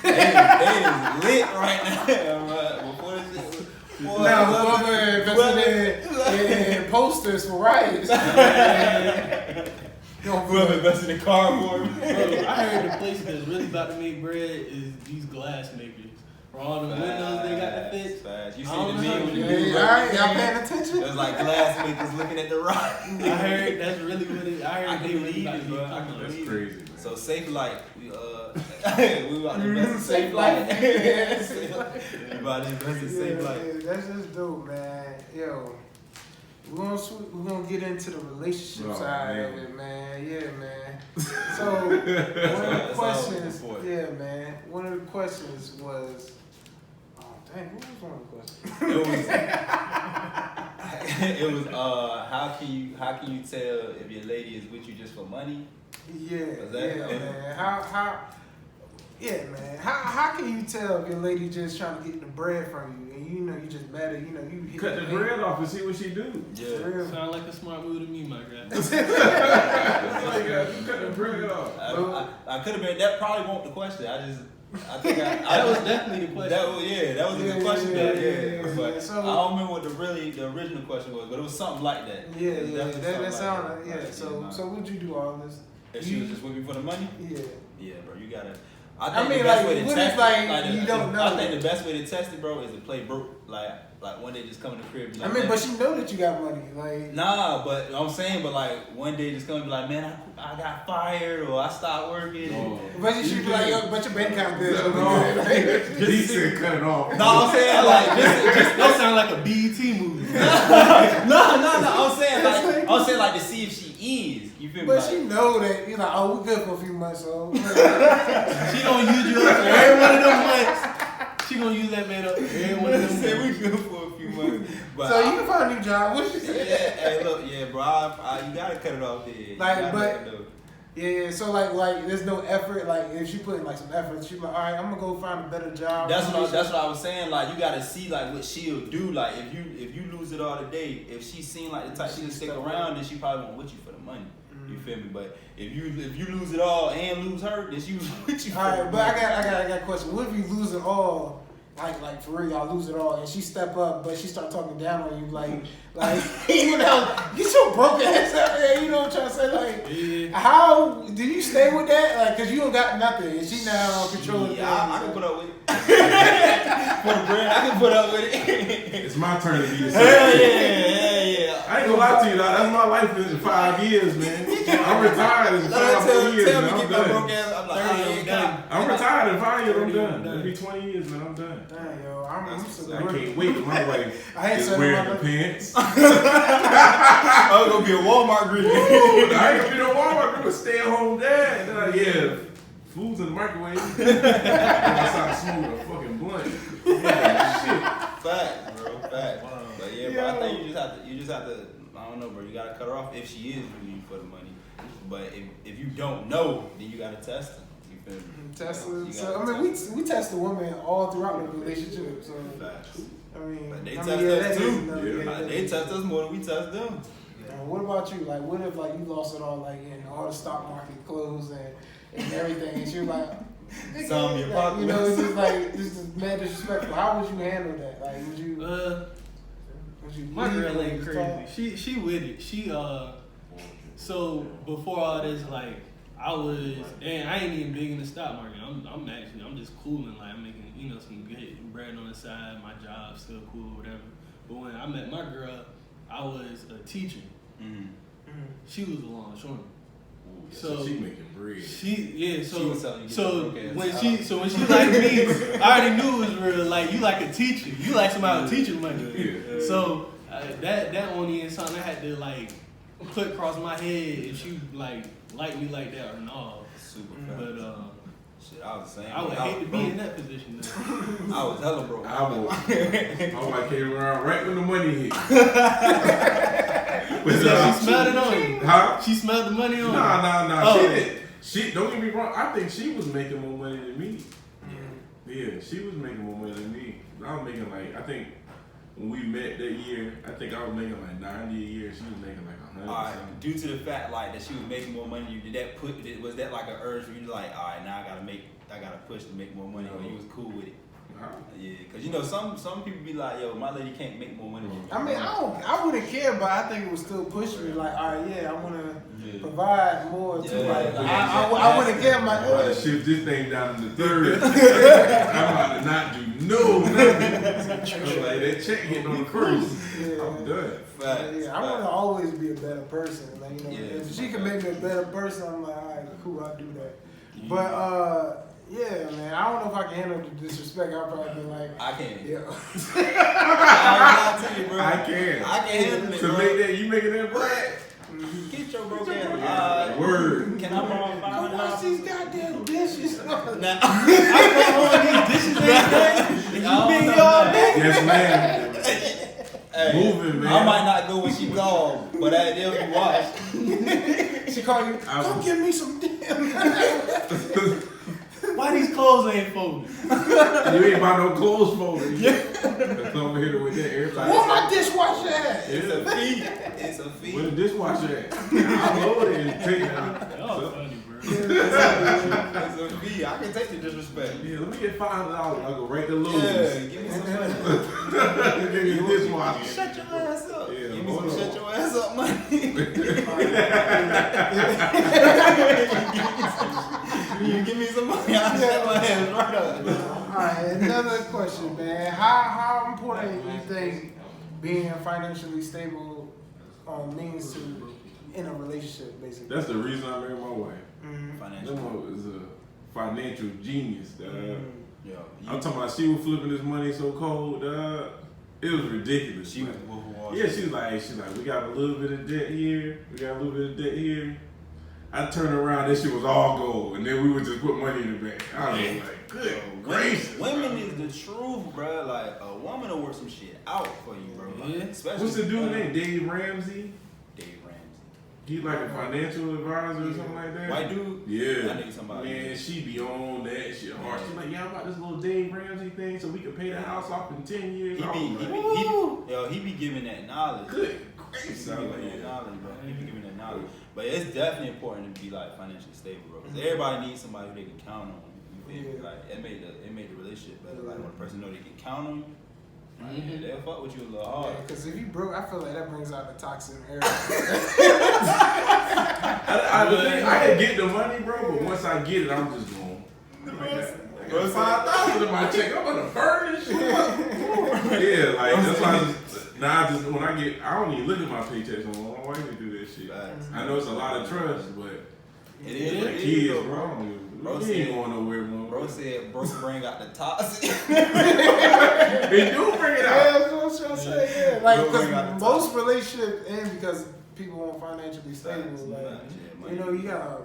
they is lit right now. Before this shit Now, whoever invested in posters for riots. Whoever invested in cardboard. Bro, I heard the place that's really about to make bread is these glass makers. For all the windows they got to fix. Fast. You I see don't the know. meme when you Hey, do alright, y'all paying attention? It was like glass makers looking at the rock. I heard that's really what it. I heard they really about to be coming. That's crazy, man. So Safe Light, we about to invest in Safe Light. We about to invest in Safe Light. Yeah, that's just dope, man. Yo, we're gonna get into the relationship side of it, man. Yeah, man. So one of the questions was, oh dang, what was one of the questions? It was how can you tell if your lady is with you just for money? Man. How can you tell if your lady just trying to get the bread from you and you just mad at you hit Cut the bread off and see what she do. Yeah. Sound like a smart move to me, my guy. You cut the bread off. I could have been. That probably won't the question. I think that was definitely the question. That was a good question. But So, I don't remember what the original question was, but it was something like that. That sounded like So what'd you do all this? If she was just with me for the money? Yeah, bro, you gotta. I mean, like, what if, like, you don't know? I think the best way to test it, bro, is to play broke. Like one day just come to the crib. Be like, I mean, but she know that you got money, like. Nah, but I'm saying, like one day just come and be like, man, I got fired or I stopped working. Oh. But she should be like, yo, but your bank account good. So He said cut it off. No, I'm saying like that sound like a BET movie. No. I'm saying like to see if she is. You feel me? But like, she know that you know, oh, we good for a few months, so. She gonna use you up for every one of them months. She gonna use that man up for every one of them said months. we good for a few months. But So you can find a new job. What she say? Hey, look, bro, you gotta cut it off there. Like, but yeah, so like there's no effort. Like if she put in like some effort, she like, all right, I'm gonna go find a better job. That's what I was saying. Like you gotta see like what she'll do. Like if you lose it all today, if she seem like the type she stick around, then she probably won't with you for the money. You feel me? But if you lose it all and lose her, then she was with you. All right, but I got a question. What if you lose it all? Like for real, y'all lose it all, and she step up, but she start talking down on you, like you know, get your broke ass out there. You know what I'm trying to say? Like, how do you stay with that? Like, cause you don't got nothing, and she now controlling. Yeah, I can put up with it. For the bread, I can put up with it. It's my turn to be the Hell same. yeah. I ain't gonna lie to you, dog. That's my life in 5 years, man. I'm retired in 5 years, Tell man. me, I'm get my broke done. ass. I'm like, 30, I ain't got. I'm retired in 5 years. I'm 30, done. I'm done. It'll be 20 years, man. I'm done. Dang, yo, I'm I so can't wait till my wife I ain't is said wearing my- the pants. I'm gonna be a Walmart greeter. I ain't gonna be no Walmart group, stay at home dad. And then, yeah, food's in the microwave. Outside smoking a fucking blunt. Yeah, Fact, bro. Fact. But yeah, bro, I think you just have to. I don't know, bro. You gotta cut her off if she is really for the money. But if you don't know, then you gotta test her. You feel me? Test You her. gotta So I mean, we test the woman all throughout the relationship. So Facts. I mean, But they I test mean, yeah, us that too. is another- Yeah. that They is- test us more than we test them. What about you? Like, what if like you lost it all, like, and all the stock market closed and everything, and she was like, nigga, Zombie like, you know, it's just apocalypse. like just mad disrespectful. How would you handle that? Like, would you? My leave girl or ain't just talk? crazy. She with it. So before all this, like I ain't even big in the stock market. I'm just cooling. Like I'm making some good bread on the side. My job's still cool, whatever. But when I met my girl, I was a teacher. Mm-hmm. She was a longshoreman. so she making bread. She was telling you to So get your when broke she ass so when she like me, I already knew it was real. Like you like a teacher, you like somebody to teach you money. Yeah. So that only is something I had to like put across my head if she like me like that or no. Super But fast. Shit, I was the same. I would hate to be in that position. Though. I was hella broke. I like came around right when the money hit. But, She smelled it on you. Huh? She smelled the money on you. Nah. Oh. She didn't. She don't get me wrong. I think she was making more money than me. Yeah, she was making more money than me. I was making like I think when we met that year, I think I was making like 90 a year. She was making like 100. Alright, due to the fact like that she was making more money, was that like an urge for you to like, alright, now I gotta push to make more money, or you was cool with it? Yeah, cause some people be like, yo, my lady can't make more money than you. I mean, I wouldn't care, but I think it would still push me. Like, all right, yeah, I want to provide more to like. I wouldn't care. I'm like, I'm about to shift this thing down to the third. I'm about to not do nothing. I'm like, that check hitting on the first. I'm done. Yeah, I want to always be a better person. Like, if she can make me a better person, I'm like, all right, cool, I'll do that. But yeah, man, I don't know if I can handle the disrespect. I'll probably be like, I can't. yeah. I'll tell you, bro. I can. I can handle it, To bro. make that, you making that bread? Get your broke ass. Word. Can I borrow Go wash $500? these goddamn dishes. Now, You been y'all back? Yes, ma'am. hey, Moving, man. I might not go when she called, but they'll be washed. She call you, come give me some damn. Why these clothes ain't folded? You ain't buy no clothes folded. That's over here with that everybody. Where my dishwasher at? It's a fee. It's a fee. Where the dishwasher at? I load it and take it out. Y'all funny, bro. It's a fee. I can take the disrespect. Yeah, let me get $500. I'll go right to Lowe's. Yeah, give me some money. Give me the dishwasher. Shut your ass up. Yeah, Give me hold some on. shut your ass up money. You give me some money, I'll shut my ass right up. Alright, another question, man. How important do you think being financially stable means to in a relationship, basically? That's the reason I married my wife. Financial. That one was a financial genius, dog. Yeah. I'm talking about she was flipping this money so cold, dog. It was ridiculous. She was man. Wolf of Wall Yeah, Street. she's like, we got a little bit of debt here, we got a little bit of debt here. I turned around, that shit was all gold, and then we would just put money in the bank. I was like, good gracious. Women is the truth, bro. Like a woman will work some shit out for you, bro. Like, Yeah. especially What's the dude name? Dave Ramsey? Dave Ramsey. He's like a financial advisor or something like that. White dude? Yeah. I think somebody. Man, she be on that shit hard. She's like, yeah, I bought this little Dave Ramsey thing so we could pay the house off in 10 years. He be giving that knowledge. Good He gracious. be I was giving like, that yeah. knowledge, bro. He be giving that knowledge. But it's definitely important to be like financially stable, bro. Because everybody needs somebody who they can count on. You feel me? Yeah. Like it made the relationship better. Like when a person know they can count on you, like, they'll fuck with you a little hard. Because if you broke, I feel like that brings out the toxic area. I can get the money, bro, but once I get it, I'm just going. I got 5,000 in my check. I'm gonna burn this shit up. Yeah, like that's why I just when I don't even look at my paychecks no more. My wife do that shit. I know it's a lot of trust, but it is. Like kids, bro. Bro ain't going nowhere, bro. Bro said, bro bring out the toxic. They do bring it out. Yeah, that's what I'm trying to say. Yeah, like because most relationships end because people won't financially stable. Like, you know, you gotta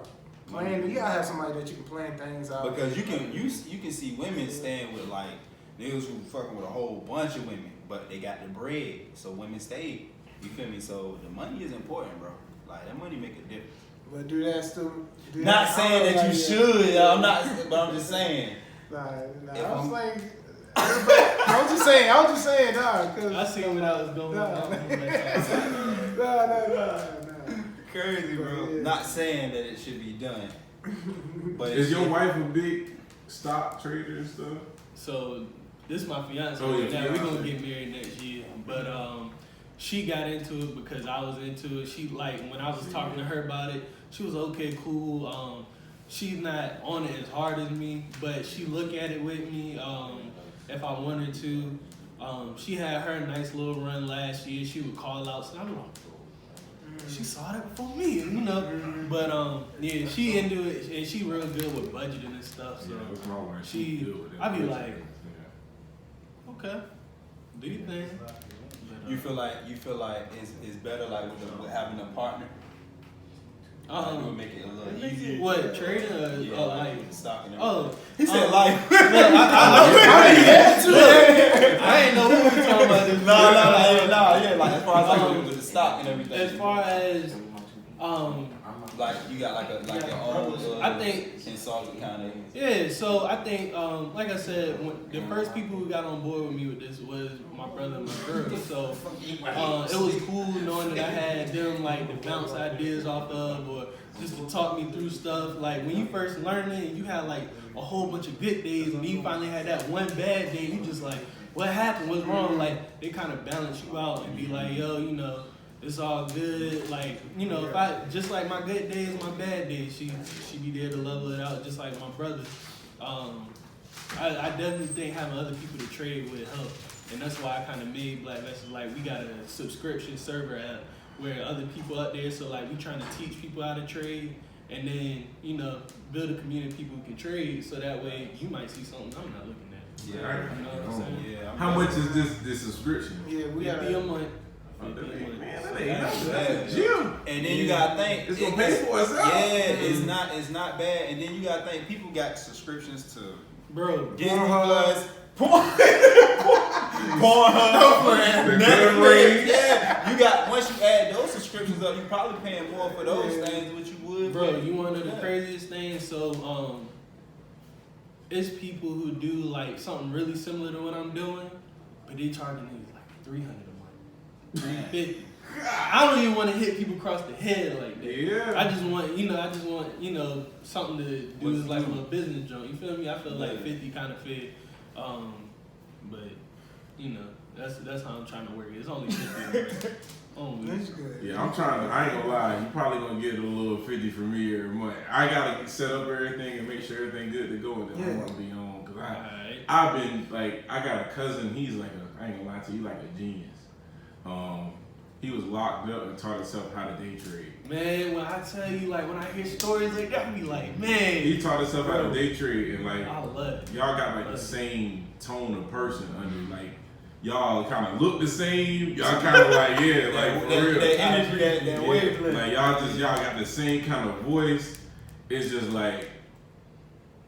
plan. You gotta have somebody that you can plan things out. Because you can see women staying with like niggas who fucking with a whole bunch of women, but they got the bread, so women stay. You feel me? So the money is important, bro. Like that money make a difference. But do that still? Not saying that you should. I'm not. But I'm just saying. Nah. I was just saying, dog. I see what I was going on. Nah. Crazy, bro. Yeah. Not saying that it should be done. But Is your wife a big stock trader and stuff? So this is my fiance. Oh, yeah, now we're gonna fiance. get married next year, but she got into it because I was into it. She like when I was talking to her about it, she was okay, cool. She's not on it as hard as me, but she look at it with me. If I wanted to, she had her nice little run last year. She would call out, so I'm like, she saw that before me, you know. But yeah, she into it, and she real good with budgeting and stuff. So That's my wife. she, good with that. I be like, okay, do your thing. you feel like it's better like with having a partner. It would make it a little easier. What, trading or Yeah, like stock and everything. oh, He said life. I ain't know what we talking about this. Yeah, like as far as like with the stock and everything. As far as like you got like your own I think consultant kind of. yeah, so I think like I said, when the first people who got on board with me with this was my brother and my girl. So it was cool knowing that I had them like to bounce ideas off of or just to talk me through stuff. Like when you first learn it, you had like a whole bunch of good days, and then you finally had that one bad day. You just like, what happened? What's wrong? Like they kind of balance you out and be like, yo, you know, it's all good. Like, you know, if I just like my good days, my bad days, she be there to level it out, just like my brother. I definitely think having other people to trade with help, and that's why I kind of made BlackVestors. Like we got a subscription server app where other people out there. So like we trying to teach people how to trade, and then you know build a community of people who can trade. So that way you might see something I'm not looking at. Yeah, You know what I'm saying? yeah. How much is this subscription? Yeah, we It'd got be a month. Man, that That's ain't nothing. That's a gym. And then you gotta think It's gonna pay for itself. Yeah, it's not bad. And then you gotta think people got subscriptions to Bro, Disney Plus, Pornhub, Netflix. Yeah, you got once you add those subscriptions up, you probably paying more for those things what you would. bro, you want to know the craziest thing? So it's people who do like something really similar to what I'm doing, but they charging niggas like $300 a month, $350. I don't even want to hit people across the head like that. Yeah. I just want, you know, something to do is like a little business joint. You feel me? I feel like 50 kind of fit. But you know, that's how I'm trying to work it. It's only 50. That's good. Yeah, I ain't gonna lie, you probably gonna get a little 50 from me every month. I gotta set up everything and make sure everything good to go, and then I wanna be on. Cause I've been like, I got a cousin, he's like I ain't gonna lie to you, like a genius. He was locked up and taught himself how to day trade. Man, when I tell you, like, when I hear stories like that, I be like, man. He taught himself how to day trade, and like, I love it. y'all got like the same tone of person under, like, y'all kind of look the same. Y'all kind of like, yeah, like, for real. That energy, that wavelength. Like, y'all got the same kind of voice. It's just like,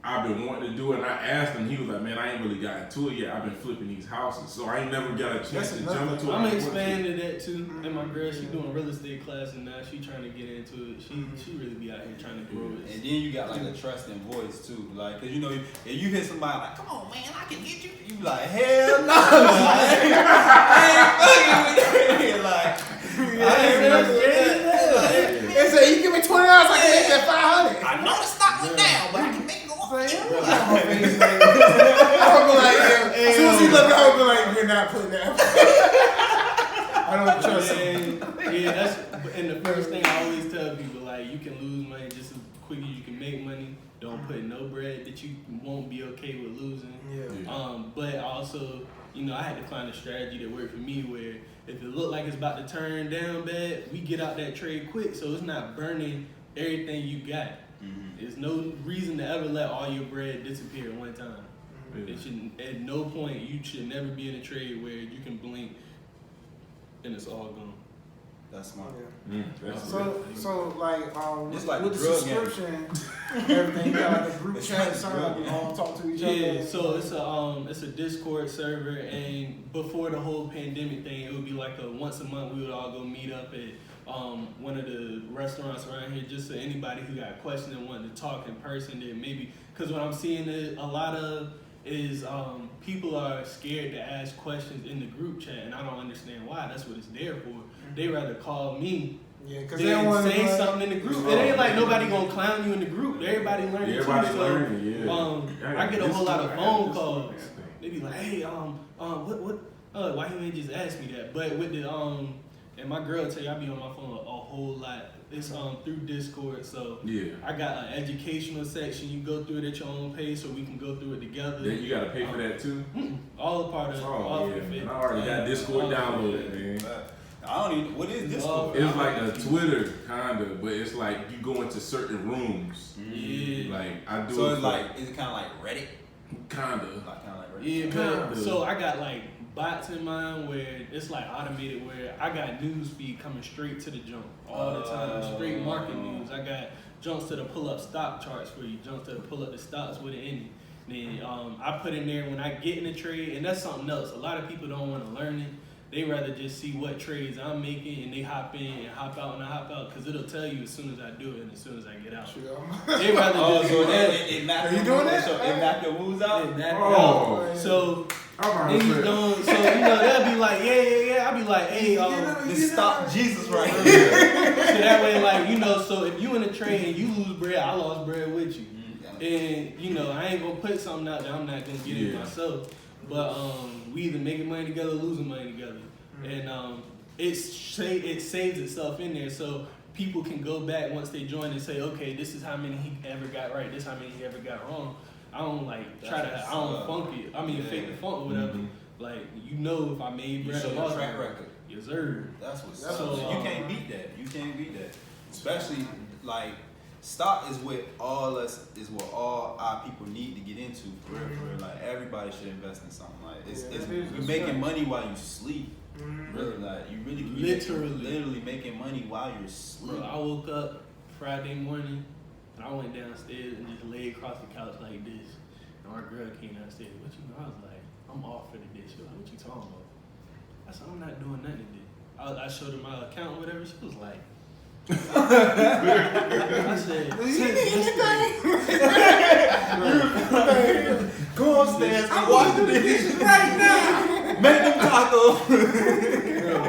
I've been wanting to do it, and I asked him, he was like, man, I ain't really got into it yet. I've been flipping these houses, so I ain't never got a chance to jump into it. I'm expanding that too. And my girl, she doing a real estate class, and now she trying to get into it. She really be out here trying to grow it. And then you got like a trusting voice too, like, cause you know, if you hit somebody like, come on man, I can get you. You be like, hell no, I ain't fucking with it. Like, I ain't fucking with that. They say you give me $20, I can make that $500. I know the stock went down, but I can make it go up. I'm like, as soon as he look at me, like, you're not putting that. I don't trust him. Yeah, that's and the first thing I always tell people, like, you can lose money just as quick as you can make money. Don't put no bread that you won't be okay with losing. Yeah. But also, you know, I had to find a strategy that worked for me where if it looked like it's about to turn down bad, we get out that trade quick so it's not burning everything you got. There's no reason to ever let all your bread disappear at one time. It should, at no point, you should never be in a trade where you can blink and it's all gone. That's smart. So like It's like with the the drug subscription, everything, you got like a group It's chat, like something we all talk to each other. Yeah, so it's a Discord server, and before the whole pandemic thing, it would be like a once a month we would all go meet up at one of the restaurants around here, just so anybody who got questions and wanted to talk in person, that maybe, because what I'm seeing a lot of is people are scared to ask questions in the group chat, and I don't understand why. That's what it's there for. They rather call me because than say something in the group. It ain't like nobody gonna clown you in the group. Everybody learning too. So I get a whole lot of phone calls. They be like, hey, why you ain't just ask me that? But with the and my girl tell you I be on my phone a whole lot. It's through Discord, so I got an educational section. You go through it at your own pace, so we can go through it together. Then you gotta pay for that too. All a part of all of it. I already got Discord downloaded, man. I don't even. What is Discord? It's like a Twitter kinda, but it's like you go into certain rooms. Yeah. Like I do. So it's like, is it kind of like Reddit? Kinda. Like kind of like Reddit. Yeah, but so I got like bots in mine where it's like automated, where I got news feed coming straight to the jump all the time, straight market news. I got jumps to the pull up stock charts for you, jumps to the pull up the stocks with it in it. Then I put in there when I get in the trade, and that's something else. A lot of people don't want to learn it. They rather just see what trades I'm making, and they hop in and hop out and I hop out, because it'll tell you as soon as I do it and as soon as I get out. They rather just so it map your moves. So it map your moves out. it map out. So niggas don't. So you know they'll be like, yeah. I'll be like, hey, This stop Jesus right here. So that way, like, you know, so if you in a trade and you lose bread, I lost bread with you. And, you know, I ain't gonna put something out that I'm not gonna get it myself. But we either making money together or losing money together. And it saves itself in there, so people can go back once they join and say, okay, this is how many he ever got right, this is how many he ever got wrong. I don't like I don't funk it. I mean, fake the funk or whatever. Like, you know, if I made bread or lost track record. Yes, sir. That's what's up. So you can't beat that. You can't beat that. Especially like stock is what all our people need to get into for real. Like everybody should invest in something. Like you're making money while you sleep. Really, like you really literally making money while you're asleep. Bro, I woke up Friday morning and I went downstairs and just laid across the couch like this. And our girl came downstairs. What you know? I was like, I'm off for the day. She was like, what you talking about? I said, I'm not doing nothing today. I showed her my account or whatever. She was like, I said, go upstairs and wash the dishes right now. Make them tacos.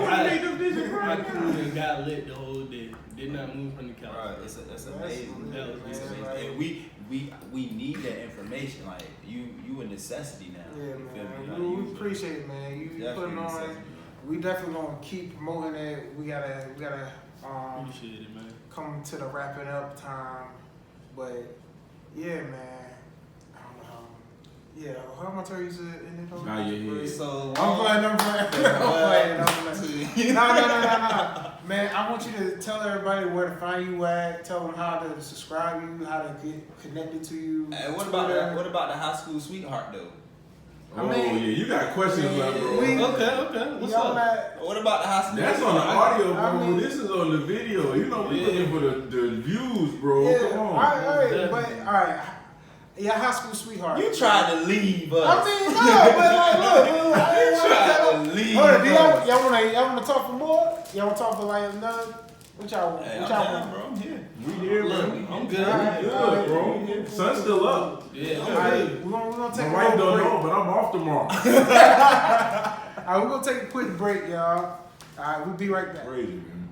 I cooled and got lit the whole day. Did not move from the couch. Right, it's amazing. That was amazing. like, And we need that information. Like you a necessity now. Yeah, man. We appreciate it, man. You putting on. We definitely gonna keep promoting it. We gotta appreciate it, man. Come to the wrapping up time, but yeah, man. I don't know how. Yeah, how am I telling you to end it? Nah, yeah. So I'm playing. No. Man, I want you to tell everybody where to find you at. Tell them how to subscribe you, how to get connected to you. Hey, what about the high school sweetheart though? You got questions, bro. Okay. What's up? What about the high school? That's on the audio, bro. This is on the video. You know, we looking for the views, bro. Yeah, Come on. All right. Yeah, high school sweetheart. You tried to leave us. I mean, no, but like, look, You tried to leave hold on, us. y'all wanna talk for more? Y'all wanna talk for like another? What y'all want? Hey, I'm down, bro. I'm here. We here, Look, bro. I'm good. Good, bro. Sun's still up. Yeah, All right, we're gonna take My a wife little don't break. know, but I'm off tomorrow. All right, we're gonna take a quick break, y'all. All right, we'll be right back. Crazy, man.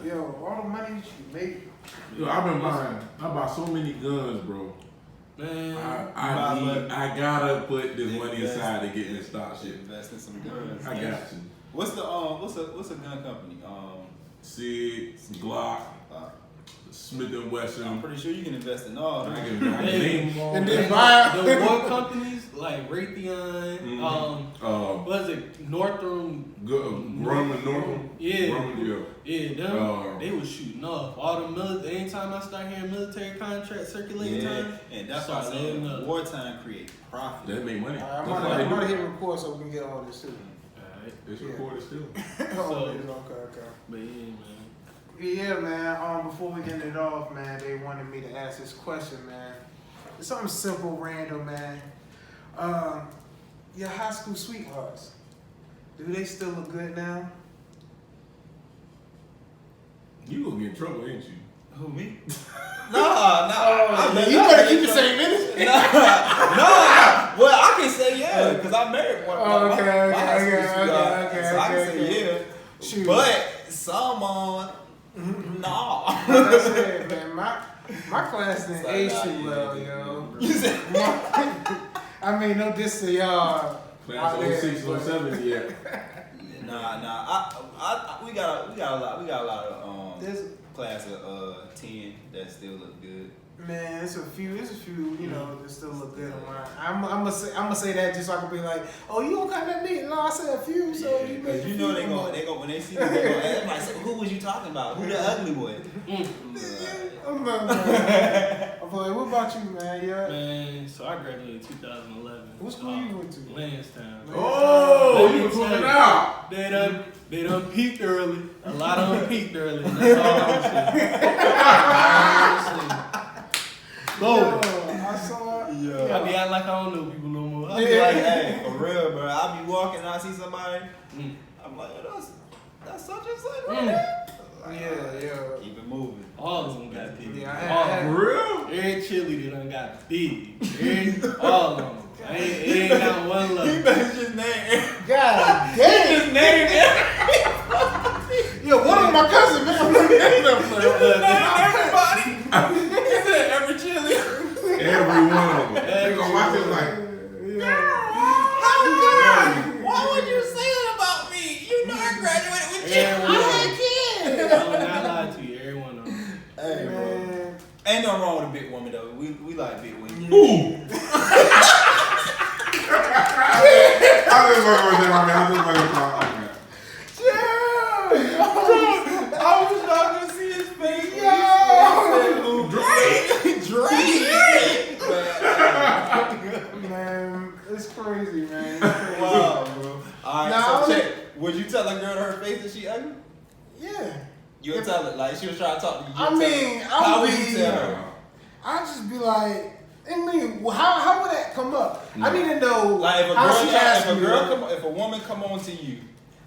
Yo, all the money that you make. Yo, I bought so many guns, bro. man. I gotta put this money aside to get in this stock shit. Invest in some guns. I got you. What's a gun company? Sig, Glock, Smith and Wesson. I'm pretty sure you can invest in all. I can name them all. And then buy the war companies like Raytheon, what is it, Northrum, Grumman, Northrum. Yeah, them, they was shooting off. All the military, anytime I start hearing military contracts circulating time, and that's why I said wartime create profit. That make money. I'm gonna hit record so we can get all this too. Alright. It's recorded still. Okay. But yeah, man. Yeah, man. Before we end it off, man, they wanted me to ask this question, man. It's something simple, random, man. Your high school sweethearts, do they still look good now? You gonna get in trouble, ain't you? Who, me? Nah. You better keep the same minutes. Nah. Well, I can say yeah, because I married one. Okay. So I can say yeah. Shoot. But someone, nah. Like I said, man, my class didn't age too well, yo. You said I mean, no diss to y'all. Class 06, 07, yeah. Nah. We got a lot of There's class of 10 that still look good. Man, it's a few, you know, that still look good on mine. I'm gonna say that just so I can be like, oh, you don't come at me. No, I said a few, so you make you know they go when they see me, they go ask like, so who was you talking about? Who the ugly boy? I'm like, what about you, man? Yeah. Man, so I graduated 2011. What school you went to? Lansdowne. Oh, you were coming out. They done peaked early. A lot of them peaked early. That's all I'm saying. I saw it. Yeah. I be acting like I don't know people no more. I be Like, like, hey, for real, bro. I be walking and I see somebody. I'm like, that's such and such right there. Yeah. Keep it moving. all of them got big. Yeah, For real? Every cheerleader done got big. All of them. It ain't got one love. He better just name God damn. just name Yo, one of my cousins, man. everybody. He said every cheerleader. Every one of them. They gonna watch it like, How come? What would you say about me? You know I graduated with you. I will not lie to you. Every one of them. Hey, bro. Man. Ain't nothing wrong with a big woman though. We like big women. ooh. I just want to say my man. I just want to say my man. I was not gonna see his face. Drake. Man, it's crazy, man. Wow, bro. Alright, Nah, so check. Would you tell a girl to her face that she ugly? Yeah. You would tell her, like she was trying to talk to you. How would you tell her? I'd just be like, how would that come up? I need to know Like if a how girl, she asked me. if a woman come on to you,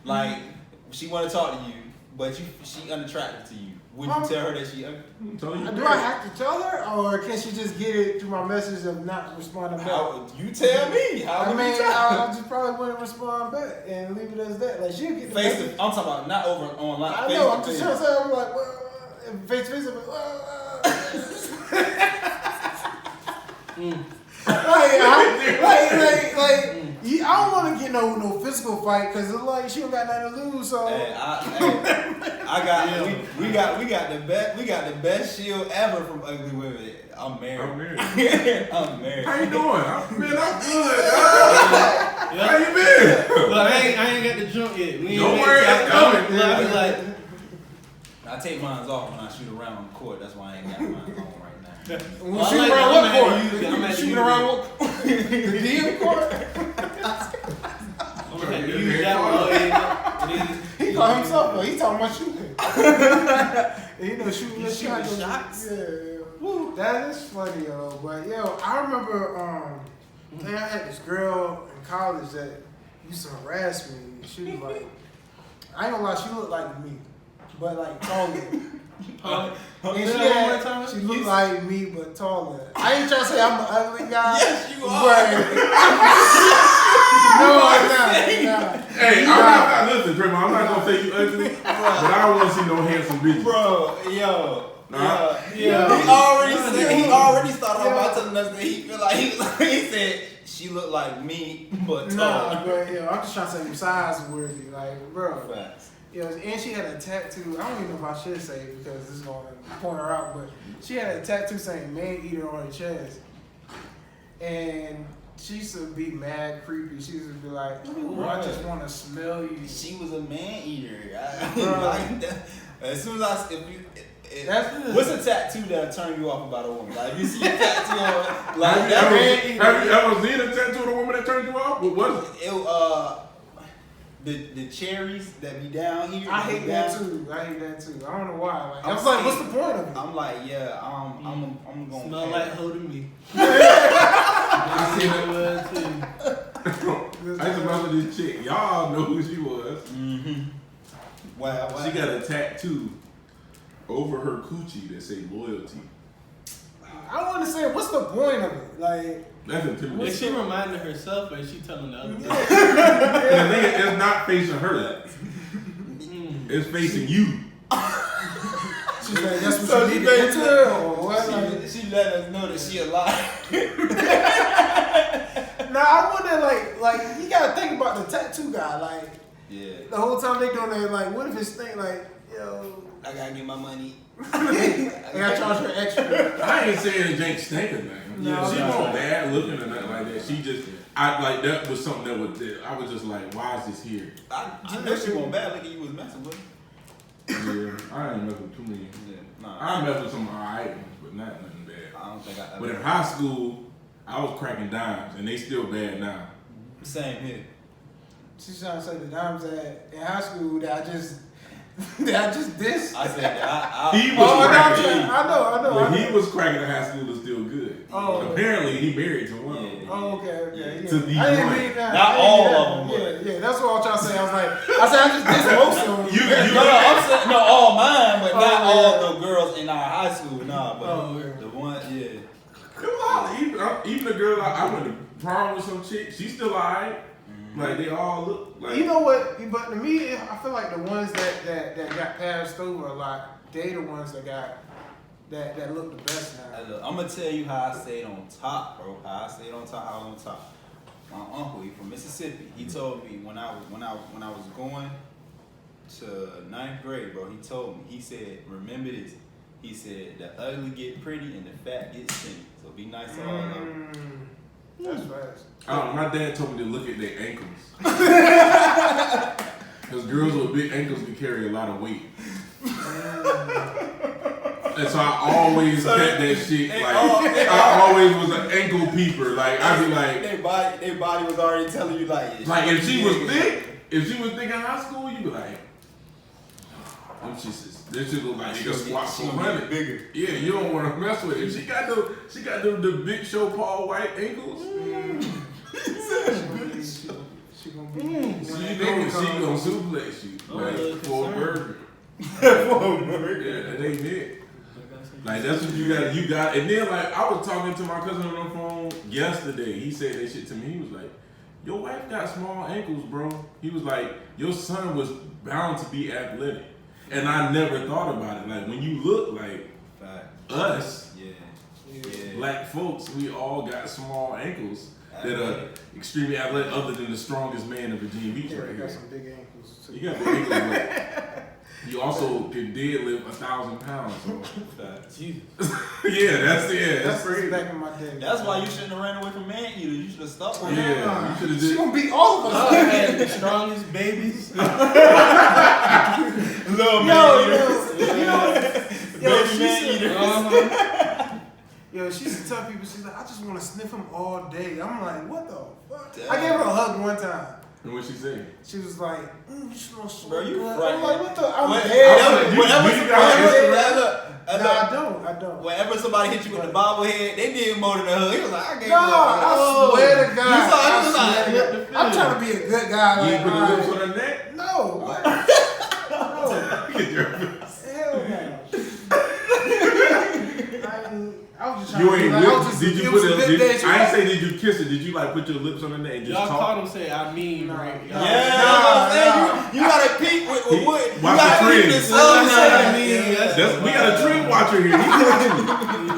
like she want to talk to you, but she unattractive to you, would you tell her that she ugly? Do I have to tell her, or can she just get it through my message of not responding back? You tell me. How would you tell her? I just probably wouldn't respond back and leave it as that. Like she'll get the Face message. I'm talking about not over online. I know. I'm just trying to say. I'm like, face to face. I'm like, I don't want to get no physical fight because it's like she don't got nothing to lose. So Hey, we got the best shield ever from ugly women. I'm married. I'm married. How you doing? I'm good. How you been? But I ain't got the jump yet. Don't worry, it's coming. Like, I take mine off when I shoot around on the court. That's why I ain't got mine on right now. we shoot around what court? I'm at Shooting around what? The DM court? I'm gonna use that one. He called himself, but he talking about shooting. You know, shooting the shots? Yeah. Woo, that is funny, yo. But yo, I remember, I had this girl in college that used to harass me. She was like, I ain't gonna lie, she looked like me, but like taller. And she looked like me, but taller. I ain't trying to say I'm an ugly guy. Yes, you are. No, I'm not. Hey, I'm not. Listen, Draymond, I'm not gonna say you ugly, but I don't want to see no handsome bitches. Bro, He already started off by telling us that he feel like he said she looked like me, but tall. Nah, but I'm just trying to say you size worthy, like, bro. Facts. Yeah, and she had a tattoo. I don't even know if I should say it because this is going to point her out, but she had a tattoo saying "man eater" on her chest, and she used to be mad creepy. She used to be like, "Oh, I just want to smell you." She was a man eater. Bro. As soon as what's a tattoo that'll turn you off about a woman? Like if you see a tattoo on, like Have you ever seen a tattoo of a woman that turned you off? What was it? The cherries that be down here. I hate that too. I don't know why. Like, I was like, what's the point of it? I'm like, yeah, I'm gonna smell like holding me. I seen it too. I used to remember this chick. Y'all know who she was. Mm-hmm. Wow. She got a tattoo over her coochie that say loyalty. I want to say, what's the point of it? Like, that's intimidating. Is she reminding herself or is she telling the other? And the thing is, it's not facing her. It's facing you. She's like, that's what you need to enter, or what? She let us know that she alive. Now I wonder, like you gotta think about the tattoo guy. Like, yeah, the whole time they doing that, like, what if it's thing like, yo, I gotta get my money. I gotta charge her extra. I ain't saying Jake stinking, man. No, she no. wasn't bad looking or nothing like that. She just, that was something that was, I was just like, why is this here? I know she wasn't bad looking. You was messing with her. Yeah, I ain't mess with too many. Yeah, nah. I mess with some alright ones, but not nothing bad. I don't think I. But in high school, I was cracking dimes, and they still bad now. Same here. She's trying to say the dimes that in high school that I just dissed. I said He was cracking. I know. When he was cracking in high school, it was still good. Oh. Apparently, he married to one. Yeah. Oh, okay. Yeah. Yeah. To the I didn't one. mean that. Not all of them, Yeah, that's what I was trying to say. I just dissed most of them. I'm saying no, all mine, but not all the girls in our high school. Nah, but the one, yeah. Even the girl I went to prom with some chick, she's still alright. Like they all look like. You know what? But to me, I feel like the ones that got passed over a lot, they the ones that look the best now. Hey, look, I'm gonna tell you how I stayed on top, bro. How I stayed on top. How I was on top. My uncle, he from Mississippi. He told me when I was going to 9th grade, bro. He told me. He said, remember this. He said the ugly get pretty and the fat get skinny. So be nice to all of them. That's fast. My dad told me to look at their ankles. Because girls with big ankles can carry a lot of weight. And so I always kept that shit, like, I always was an ankle peeper. Like, I'd be like... Their body was already telling you, like... if she was thick in high school, you'd be like... This shit look like she can squat 400. Bigger. Yeah, you don't want to mess with it. She got the big show Paul White ankles. She gonna be. She gonna suplex you for a burger. Yeah, that ain't it. Like that's what you got. And then like I was talking to my cousin on the phone yesterday. He said that shit to me. He was like, "Your wife got small ankles, bro." He was like, "Your son was bound to be athletic." And I never thought about it. Like when you look like us, black folks, we all got small ankles that are extremely athletic, other than the strongest man in Virginia Beach right You here. got some big ankles too. You got big ankles, but you also can deadlift 1,000 pounds. So. Jesus. That's crazy. Back in my day. That's why you shouldn't have ran away from man eater. You should have stopped. You should have She just. gonna beat all of us. I had the strongest babies. Little Yo, Yo, she used to tell people, she's like, I just want to sniff him all day. I'm like, what the fuck? Damn. I gave her a hug one time. And what she say? She was like, you smell so Bro, you good. right. I'm like, what the? I'm Whenever I don't. whenever somebody hit you with the bobblehead, they did more than a hug. He was like, I gave No, you a hug. I swear to God. You saw him, I swear to God. I'm trying to be a good guy. You Like, ain't put the lips on her neck? no. What? No. Get your Hell no. I was just trying You to be ain't like, lips. Did you put it? I ain't say. say did you kiss her? Did you like put your lips on her neck and just Y'all talk? caught him say, I mean, right? Nah. Yeah, you gotta peek with wood. You Watch gotta the peek trends. this I mean, We got a trend watcher here. He watching.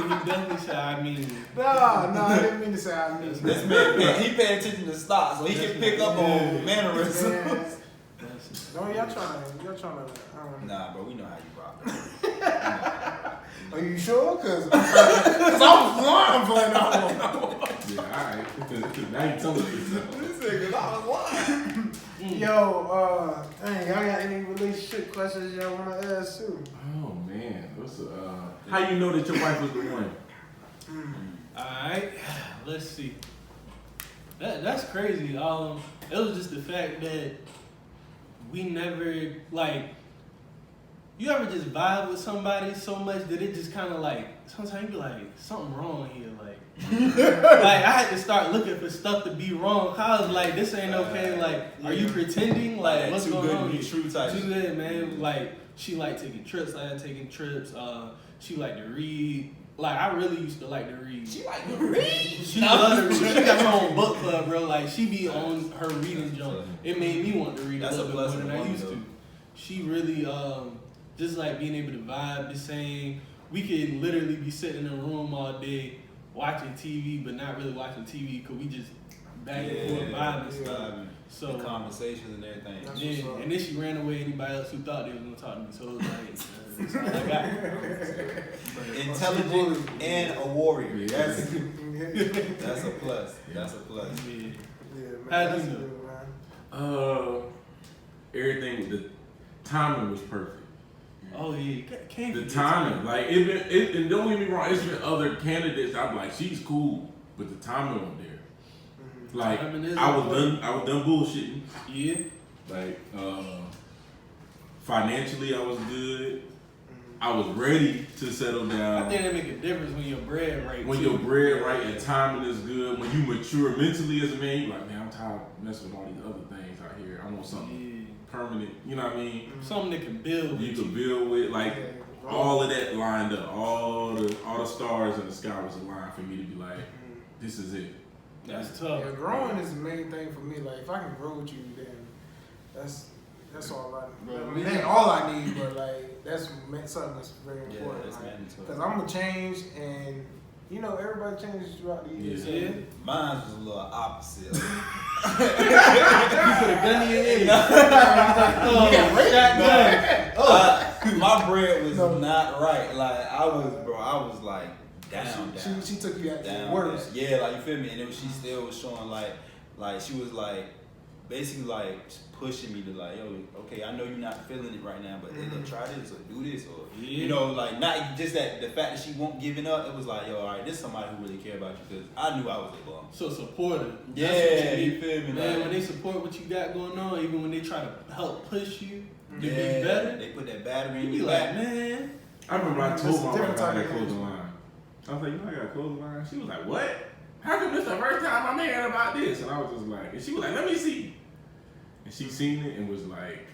He definitely said, I mean. No, I didn't mean to say I mean. This man, he pay attention to stocks, so he can pick up on mannerisms. Man, nonsense. No, y'all trying to. Nah, bro, we know how you rock. Are you sure? Cause I was lying playing that one. Yeah, alright. Now you telling me something. This nigga, I was lying. Yo, dang, y'all got any relationship questions y'all wanna ask too? Oh man, how you know that your wife was the one? Alright, let's see. That's crazy. It was just the fact that we never, like, you ever just vibe with somebody so much that it just kind of like, sometimes you be like, something wrong here, like, like I had to start looking for stuff to be wrong. I was like, this ain't okay. Like, are you pretending? Like, what's going on? Too good to be true type. Too good, man. Like, she liked taking trips. I had taking trips. She liked to read. Like, I really used to like to read. She like to read? She loved to read. She got her own book club, bro. Like, she be on her reading junk. It made me want to read a little bit more than I used to. She really, just like being able to vibe, the same. We could literally be sitting in a room all day watching TV, but not really watching TV because we just back and forth vibing stuff. So the conversations and everything. Yeah, and then she ran away. Anybody else who thought they was gonna talk to me, so it was like, that's all I got. Intelligent and a warrior. That's a plus. That's a plus. Yeah. Man, How do that's you good, man. Everything, the timing was perfect. Oh yeah, can't The forget timing, like and don't get me wrong, it's been other candidates. I'm like, she's cool, but the timing wasn't there. Like I was done bullshitting. Yeah. Like financially, I was good. I was ready to settle down. I think that make a difference when your bread right. When your bread right and timing is good. When you mature mentally as a man, you're like, man, I'm tired of messing with all these other things out here. I want something permanent. You know what I mean? Something that can build. You can build with, like all of that lined up. All the stars in the sky was aligned for me to be like, this is it. That's tough. Yeah, growing is the main thing for me. Like, if I can grow with you, then that's all I need. I mean, ain't all I need, but like that's something that's very important. That's mandatory. Because I'm gonna change, and you know everybody changes throughout the years. Yeah. Mine was a little opposite. You put a gun in your head. My bread was not right. Like I was like down. She took you at down. the worst. Yeah, like you feel me? And then she still was showing like she was like basically like pushing me to like, yo, okay, I know you're not feeling it right now, but try this or do this or you know, like not just that the fact that she won't giving up. It was like, yo, all right, this is somebody who really care about you because I knew I was a bum. So supportive. Yeah, you feel me? Man, like, when they support what you got going on, even when they try to help push you to be better, they put that battery in you your like, back. man. I remember I told my wife I had a of clothing line. I was like, you know, I got a clothing line. She was like, what? How come this the first time I'm hearing about this? And I was just like, and she was like, let me see. And she seen it and was like,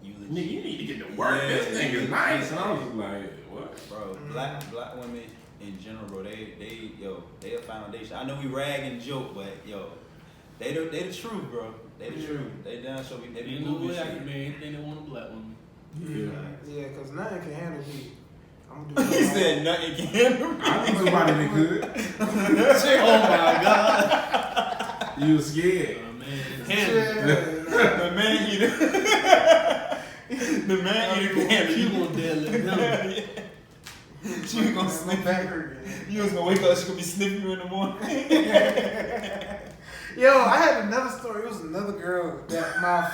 nigga, you need to get to work. This thing is nice. And I was just like, what? Bro, black women in general, bro, they a foundation. I know we rag and joke, but yo, they the truth, bro. They the truth. They down show they be You know moving what? I shit. can marry anything that want a black woman. Yeah, because nothing can handle me. I'm gonna do He said nothing can handle me. I think somebody that could. Oh my God. You was scared. Oh man. The man eater. The man eater can handle You you. gonna deadlift them. She was gonna sniff you. You was gonna wake up, she gonna be sniffing you in the morning. Yo, I had another story. It was another girl that my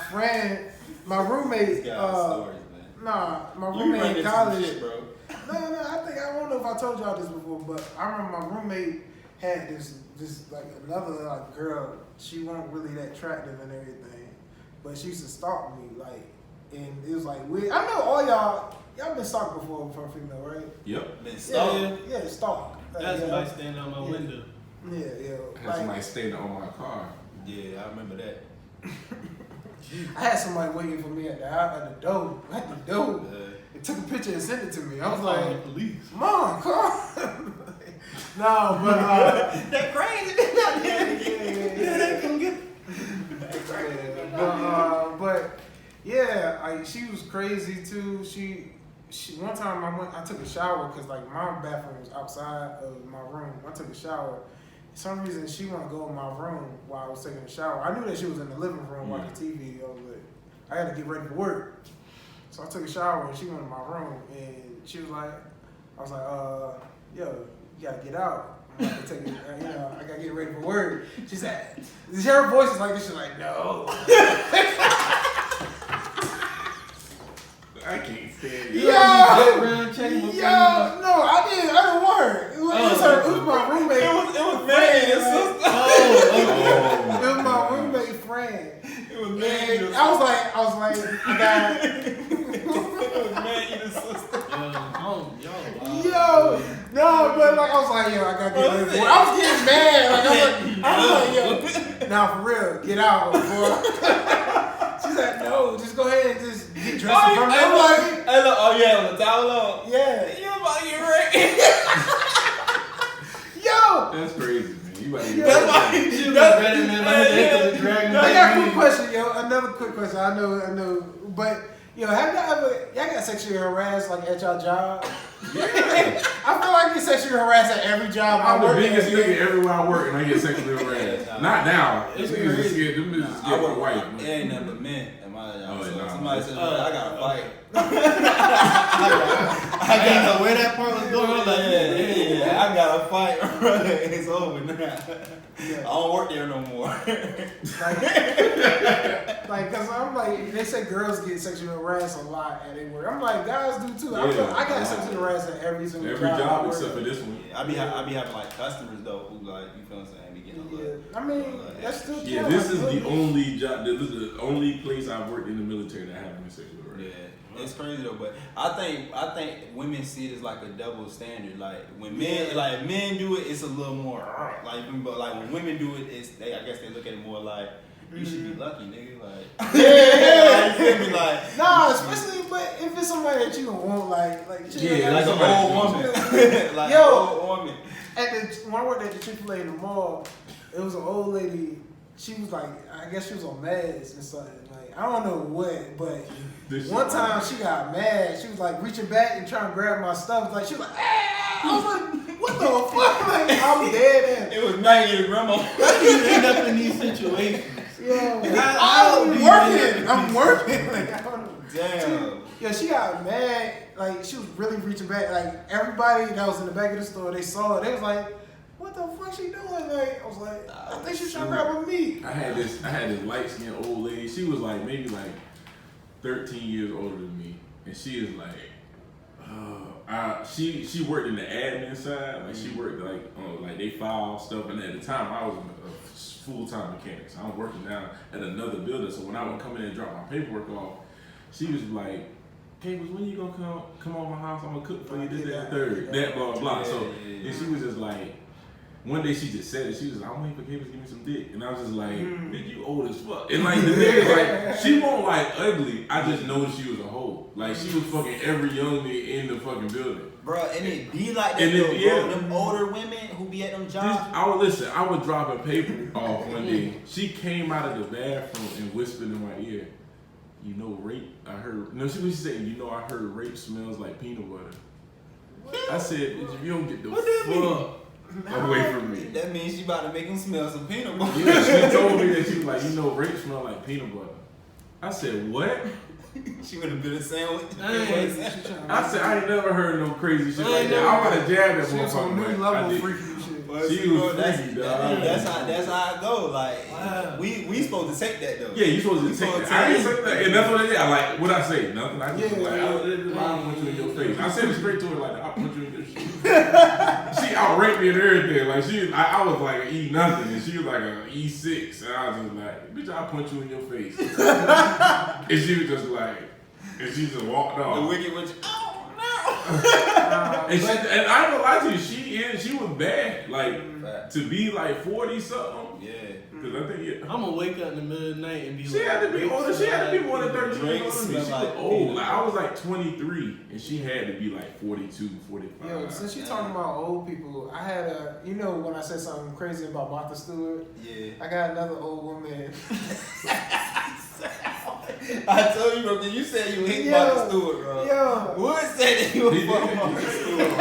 roommate, stories, man. my roommate in college. Shit, bro. No, I don't know if I told y'all this before, but I remember my roommate had this like another like girl. She wasn't really that attractive and everything, but she used to stalk me like, and it was like weird. I know all y'all been stalked before from a female, right? Yep. Been stalked. Yeah, stalk. That's somebody standing out my window. Yeah. Had somebody standing on my car. Yeah, I remember that. I had somebody waiting for me at the door. It took a picture and sent it to me. I was like, police. Mom, come. No, but That crazy. yeah, come get. But yeah, she was crazy too. She one time I took a shower because like my bathroom was outside of my room. I took a shower. For some reason she wanted to go in my room while I was taking a shower. I knew that she was in the living room watching TV over there. I had to get ready for work. So I took a shower and she went in my room and she was like, I was like, yo, you gotta get out. I'm about to take it, I gotta get ready for work. She said, her voice is like this. She's like, no. I can't stand it. Yo, no, I didn't want her. It was my roommate. It was man, It was my roommate friend. It was man. I was like, I got. It was man, your sister. Yo, no, but like I was like, yo, I gotta get ready for work. I was getting mad. I was like, yo, now for real, get out, boy. She said, no, just go ahead and just get dressed in front of me. Oh yeah, the towel on. Yeah. You about to get ready. Yo. That's crazy, man. You about to get That's why you I got a quick question, yo. Another quick question. I know, but yo, have y'all got sexually harassed like at y'all job? I feel like get sexually harassed at every job I I'm the work biggest at. nigga everywhere I work, and I get sexually harassed. Not now. It's Them niggas crazy. scared. Them niggas I scared my work wife. with ain't nothing but men at my job. Oh, So nah. somebody says, I got a fight. I didn't know where that part was going. I'm like, Yeah, I got a fight. It's over now. I don't work there no more. Like, cause I'm like, they say girls get sexually harassed a lot at their work. I'm like, guys do too. I got sexually harassed at every single Every job. job I work except at. for this one. I be having like customers though who like, you feel what I'm saying, be getting a little. Yeah, I mean, that's still Yeah, cool. this is the only job. This is the only place I've worked in the military that haven't been sexually harassed. Yeah, it's crazy though, but I think women see it as like a double standard. Like when men do it, it's a little more but like when women do it, I guess they look at it more like you should be lucky, nigga. Like you feel me? Like Nah, especially but if it's somebody that you don't want, like like an old woman, like Yo. an old woman. when I worked at the Chick-fil-A in the mall, it was an old lady. She was like, I guess she was on meds and something. Like I don't know what, but one time she got mad. She was like reaching back and trying to grab my stuff. Like she was like, ah! I was like, what the fuck? Like I'm dead. It was not your grandma. how do you end up in these situations? Yo, How do you end up I'm working. Like I don't know. Damn. Yeah, she got mad. Like she was really reaching back. Like everybody that was in the back of the store, they saw it. They was like, "What the fuck she doing?" Like I was like, "I think she's trying to grab a meat." I had this light skinned old lady. She was like maybe like 13 years older than me, and she is like, she worked in the admin side. Like she worked like they file stuff, and at the time I was a full-time mechanic, so I'm working now at another building. So when I would come in and drop my paperwork off, she was like, "Cables, when you gonna come over my house? I'm gonna cook for you this, that, and third, that, blah, blah, blah." So and she was just like, one day she just said it. She was like, "I'm waiting for Cables to give me some dick," and I was just like, "Bitch, you old as fuck." And like the thing is like, she won't like ugly. I just know she was a hoe. Like she was fucking every young nigga in the fucking building. Bro, and it be like that And though, it- yeah. bro. Them older women who be at them jobs. I was dropping paper off one day. She came out of the bathroom and whispered in my ear, "You know, rape. I heard." No, she said, "You know, I heard rape smells like peanut butter." I said, "If you don't get the fuck away from me." That means she about to make them smell some peanut butter. Yeah, she told me that she was like, "You know, rape smell like peanut butter." I said, "What?" She would have been a sandwich. I said, "I ain't never heard no crazy shit like that." I'm gonna jab that She was on motherfucker. new but I level did. freaky shit. She was freaky, dog. That's how it go. Like we supposed to take that though. Yeah, you supposed to take that. I didn't say that, and that's what I did. I like what I say. Nothing. I just Yeah, like yeah. I'll punch you in your face. I said it straight to her like I'll punch you in your shit. She outranked me and everything. Like I was like an E nothing, and she was like an E6, and I was just like, "Bitch, I'll punch you in your face." And she was just like, and she just walked off. The wicked witch. Oh And I ain't gonna lie to you, she was bad. Like to be like 40 something. yeah. Cause I think I'm gonna wake up in the middle of the night and be she like, had to be older. She had to be more than 13 years older than me. She was Like old. Like I was like 23, and she had to be like 42, 45. Yo, since you're talking about old people, I had when I said something crazy about Martha Stewart, Yeah. I got another old woman. I told you, bro, because you said you hate Yo, Martha Stewart, bro. Yo, Wood said that you would fuck Martha Stewart.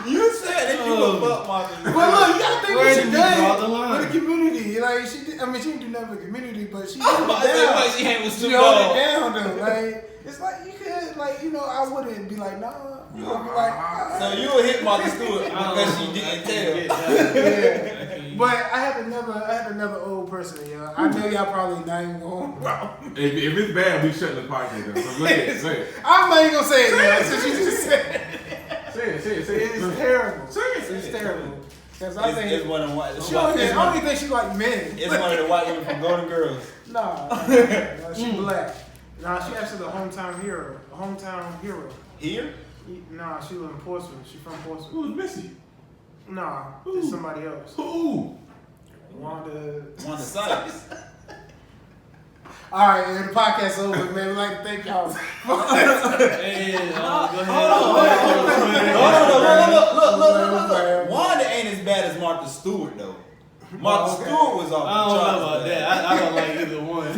You said that you would fuck Martha Stewart. well, look, you gotta think Where what did she we draw did the line? for the community. community. Like she didn't do nothing for the community, but she She held ain't with She Snoop held it Dogg. down though. Like it's like you could like I wouldn't be like nah. You would be like So you would hit Martha Stewart because she didn't tell. yeah. But I had another old person, y'all. I know y'all probably not even going. If it's bad, we shut the podcast down. So go ahead, say it. I'm not even gonna say it, y'all. Since you just said it. Say it. It's terrible. Say it. It's terrible. Because I think It's one of the white. I don't even think she like men. It's one of the white women from Golden Girls. Nah, she black. Nah, she actually the hometown hero. Here? Nah, she live in Portsmouth. She from Portsmouth. Who's Missy? Nah, Who? it's somebody else. Who? Wanda Sykes. All right, man, the podcast over, man. We'd like to thank y'all. Hey, go ahead. Look. Wanda ain't as bad as Martha Stewart, though. Martha Okay. Stewart was off I don't the know charts. about that. I don't like either one.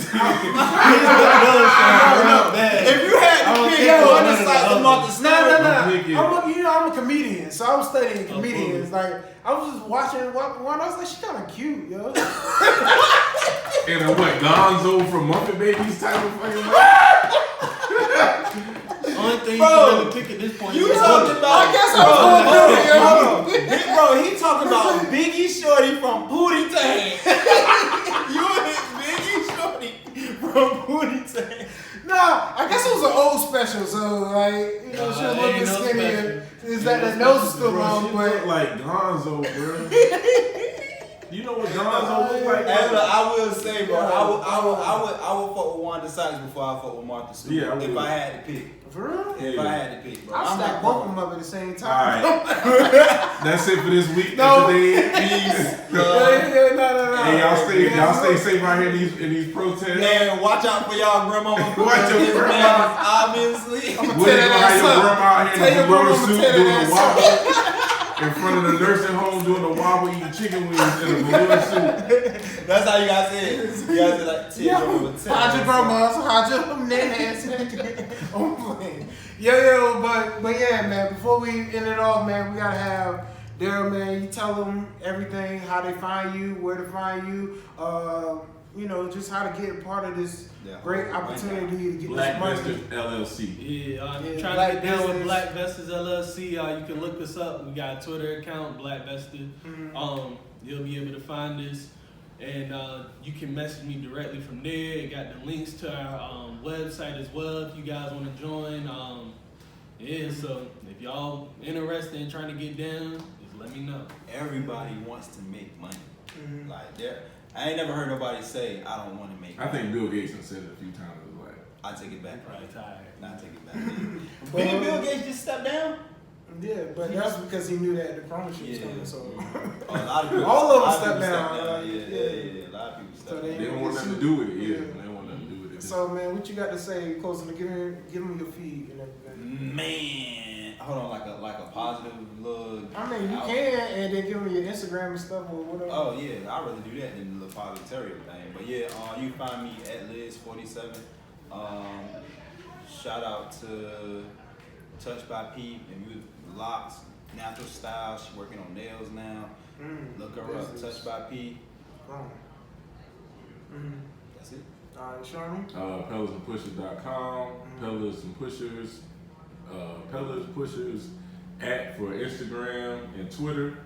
If you had to pick Wanda Sykes or Martha Stewart, Nah. I'm a comedian, so I was studying comedians. Like, I was just watching one. I was like, she kind of cute, yo. And what, Gonzo from Muppet Babies type of fucking Only thing Bro, you can really pick at this point you is talking about? I guess I'm going to Bro, he talking about Biggie Shorty from Pootie Tang. You and Biggie Shorty from Pootie Tang. Nah, I guess it was an old special, so like, she was a little bit skinnier. Is that the nose is still long, She look but like Gonzo, bro. You know what Gonzo look like? Hey, look, I will say, bro, I would fuck with Wanda Sykes before I fuck with Martha Stewart. Yeah, I if would. I had to pick. for real? If I had to pick, bro. I stacked both of them up at the same All time. right. That's it for this week. No. Today. Peace. No. Hey, y'all stay safe out here in these protests. Man, watch out for y'all grandmamas. Watch your grandma. Obviously. I'ma What tear is that gonna have your ass up. grandma out here Tell in your the blue grandma I'ma suit tear doing that the ass wobble in front of the nursing home doing the wobble eating chicken wings in a balloon suit. That's how you guys say it. You guys say like, tear grandma, tear Hide your grandma. grandmas, hide your nanas. I'm playing. Yo, but yeah, man. Before we end it off, man, we gotta have Darryl, man. You tell them everything, how they find you, where to find you. Just how to get a part of this great opportunity to get this money. BlackVestors LLC. Yeah, I'm Yeah, trying to get down with BlackVestors. BlackVestors LLC. You can look us up. We got a Twitter account, BlackVestors. You'll be able to find us. And you can message me directly from there. It got the links to our website as well if you guys want to join. So if y'all interested in trying to get down, just let me know. Everybody wants to make money. Like I ain't never heard nobody say I don't want to make money. I think Bill Gates has said it a few times. Like, I take it back. Probably tired. Nah, I take it back. Didn't Bill Gates just step down? Yeah, but that's because he knew that the partnership was coming. So A lot of people. All of them a lot stepped people down. Yeah. A lot of people So stepped they- down. they don't want nothing to do with it. Yeah, they don't want nothing to do with it. So man, what you got to say? Closing to give them your feed and everything. Man, hold on, like a positive look. I mean, you can, and then give them your Instagram and stuff or whatever. Oh yeah, I'd rather do that than the positive terrier thing. But yeah, you can find me at Liz47. Shout out to Touch by Pete and with locks, natural style. She's working on nails now. Look her up, Touch by Pete. That's it. All right, Sharman. Pellarsandpushers.com, Pellars and Pushers, Pellars Pushers for Instagram and Twitter.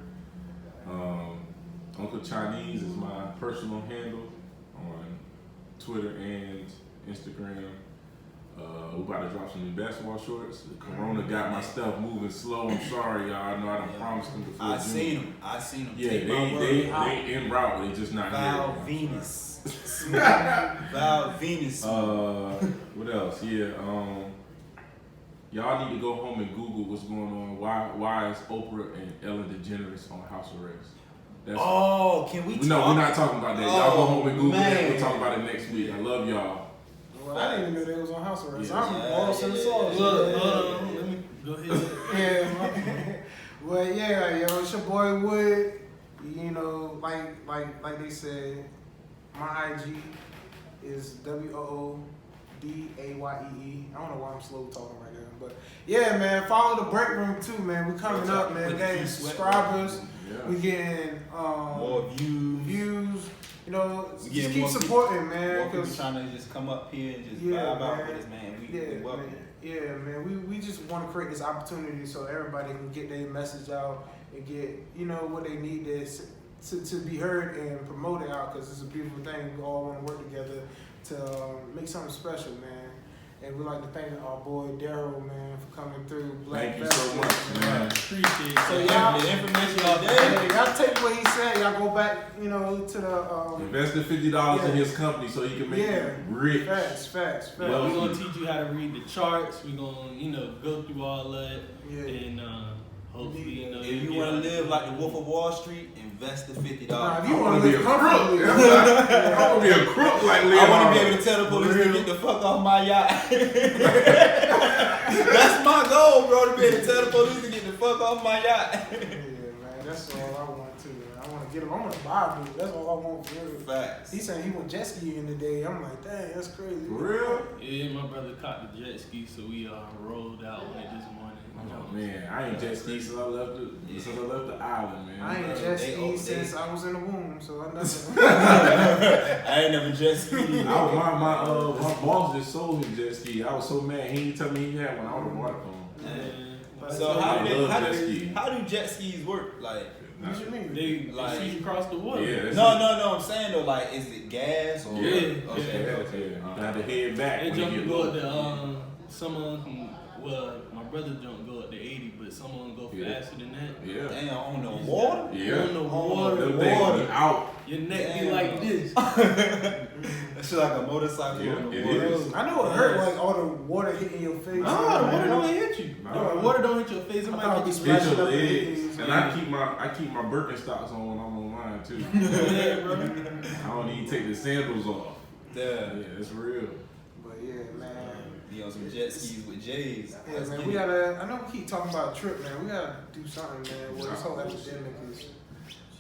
Uncle Chinese is my personal handle on Twitter and Instagram. We about to drop some new basketball shorts. The Corona got my stuff moving slow. I'm sorry, y'all. I know I done promised them before I June. seen them. Yeah, Take my word. they en route. They just not Val here. Venus. Val Venus. What else? Yeah. Y'all need to go home and Google what's going on. Why is Oprah and Ellen DeGeneres on house arrest? Can we? No, we're not talking about that. Y'all go home and Google that. man. We'll talk about it next week. I love y'all. Well, I didn't even know they was on house arrest. Yeah. I'm lost in the sauce. Look, let me go ahead. Yeah. Well, yeah, yo, it's your boy Wood. You know, like they said, my IG is WOODAYEE. I don't know why I'm slow talking right now, but yeah, man, follow the break room too, man. We coming up, man. We getting subscribers. Yeah. We getting More views. you know, We just get keep more people- supporting, man. More people 'Cause trying to just come up here and just Yeah, vibe out man. with us, man. We yeah, welcome man. it. Yeah, man. We just want to create this opportunity so everybody can get their message out and get, you know, what they need to be heard and promoted out, because it's a beautiful thing. We all want to work together to make something special, man. And we'd like to thank our boy Darryl, man, for coming through. Thank you so much, man. Appreciate it. So Yeah, the information all Hey, day. y'all take what he said. Y'all go back, you know, to the Invested $50 in Yeah. his company so he can make Yeah. it rich. facts. Well, we're gonna teach you how to read the charts. We're gonna, you know, go through all that, Yeah. and hopefully, you know. If you want to live like the Wolf of Wall Street, invest the $50. Nah, if I you want want to to be a live crook. comfortably, I want to be a crook like Leonardo. I want to be able to tell the police to get the fuck off my yacht. That's my goal, bro, to be able to tell the police to get the fuck off my yacht. Yeah, man, that's all I want too, man. I want to get him. I want to buy a boat. That's all I want for real. Facts. He saying he went jet skiing today. I'm like, dang, that's crazy. For real? Yeah, my brother caught the jet ski, so we rolled out on it this morning. Oh, man, I ain't jet ski since I left the island, man. I ain't jet skied since I was in the womb, so I never. I ain't never jet skied. My boss just sold his jet ski. I was so mad. He didn't tell me he had one. I would have bought it for him. So I love jet ski. how do jet skis work? Like, What you mean? They Like- shoot across the water. Yeah, no, I'm saying though, like, is it gas or? Yeah. Okay. You got to head back. They when jump you get go low. up to some of them. Well, my brother jump go up to 80, but some of them go Yeah. faster than that. Yeah. Damn, on the water? Yeah. On the water, Them things be out. your neck be Damn. like this. That shit like a motorcycle Yeah, on the it water. is. I know it hurt like all the water hitting your face. No, the water don't hit you. No. The water don't hit your face. It I might thought hit it your Hit Smashing your up the legs. legs. And I keep my Birkenstocks on when I'm online too. yeah, bro. I don't even take the sandals off. Yeah. Yeah, it's real. But yeah, man. Be on some jet skis with J's. Yeah, Let's man, get we it. gotta. I know we keep talking about a trip, man. We gotta do something, man. Where this whole epidemic is.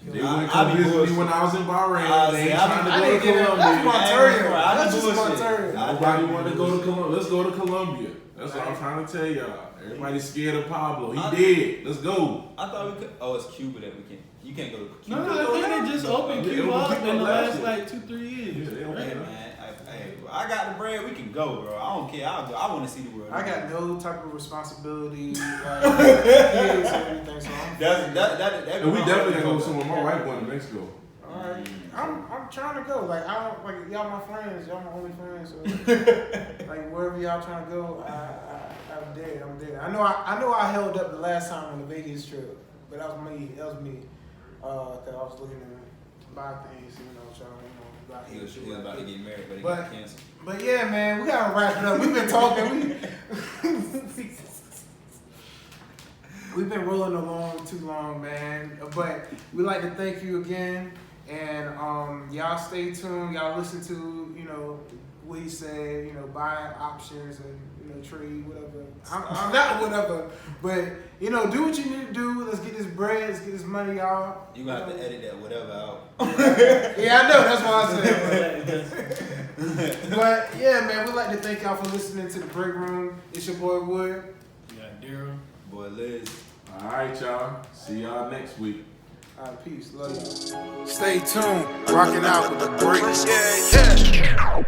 They I- wouldn't I come be visit me bullshit. when I was in Bahrain. I They say, ain't I trying be- to I go didn't to get it. That's Colombia. Monterio. I That's be just bullshit. Monterio. Nobody want to go to Colombia. Let's go to Colombia. That's what I'm trying to tell y'all. Everybody's scared of Pablo. He dead. Let's go. I thought we could. Oh, it's Cuba that we can. You can't go to Cuba. No, I think they just opened Yeah, Cuba opened up Cuba in the last last year. like 2-3 years. Yeah, they opened Hey it up. man, I got the bread. We can go, bro. I don't care. I'll go. I want to see the world. I got no type of responsibility, like kids or anything. So I'm. that And we definitely gotta go somewhere. My wife going to Mexico. All right. I'm trying to go. Like I don't like y'all my friends. Y'all my only friends. So like wherever y'all trying to go, I'm there. I'm there. I know I held up the last time on the Vegas trip, but that was me. Cause I was looking to buy things, trying buy He was shit. about to get married, but he But- got canceled. But yeah, man, we gotta wrap it up. We've been talking. We've been rolling along too long, man. But we'd like to thank you again, and y'all stay tuned. Y'all listen to what he said. Buy options and trade whatever. I'm not whatever, but do what you need to do. Let's get this bread. Let's get this money out. You gonna have to edit that whatever out. Yeah, I know. That's why I said. But yeah, man, we'd like to thank y'all for listening to the break room. It's your boy Wood. You got Darryl. Boy, Liz. All right, y'all. See y'all next week. All right, peace. Love y'all. Stay tuned, rocking out with the breaks. Yeah.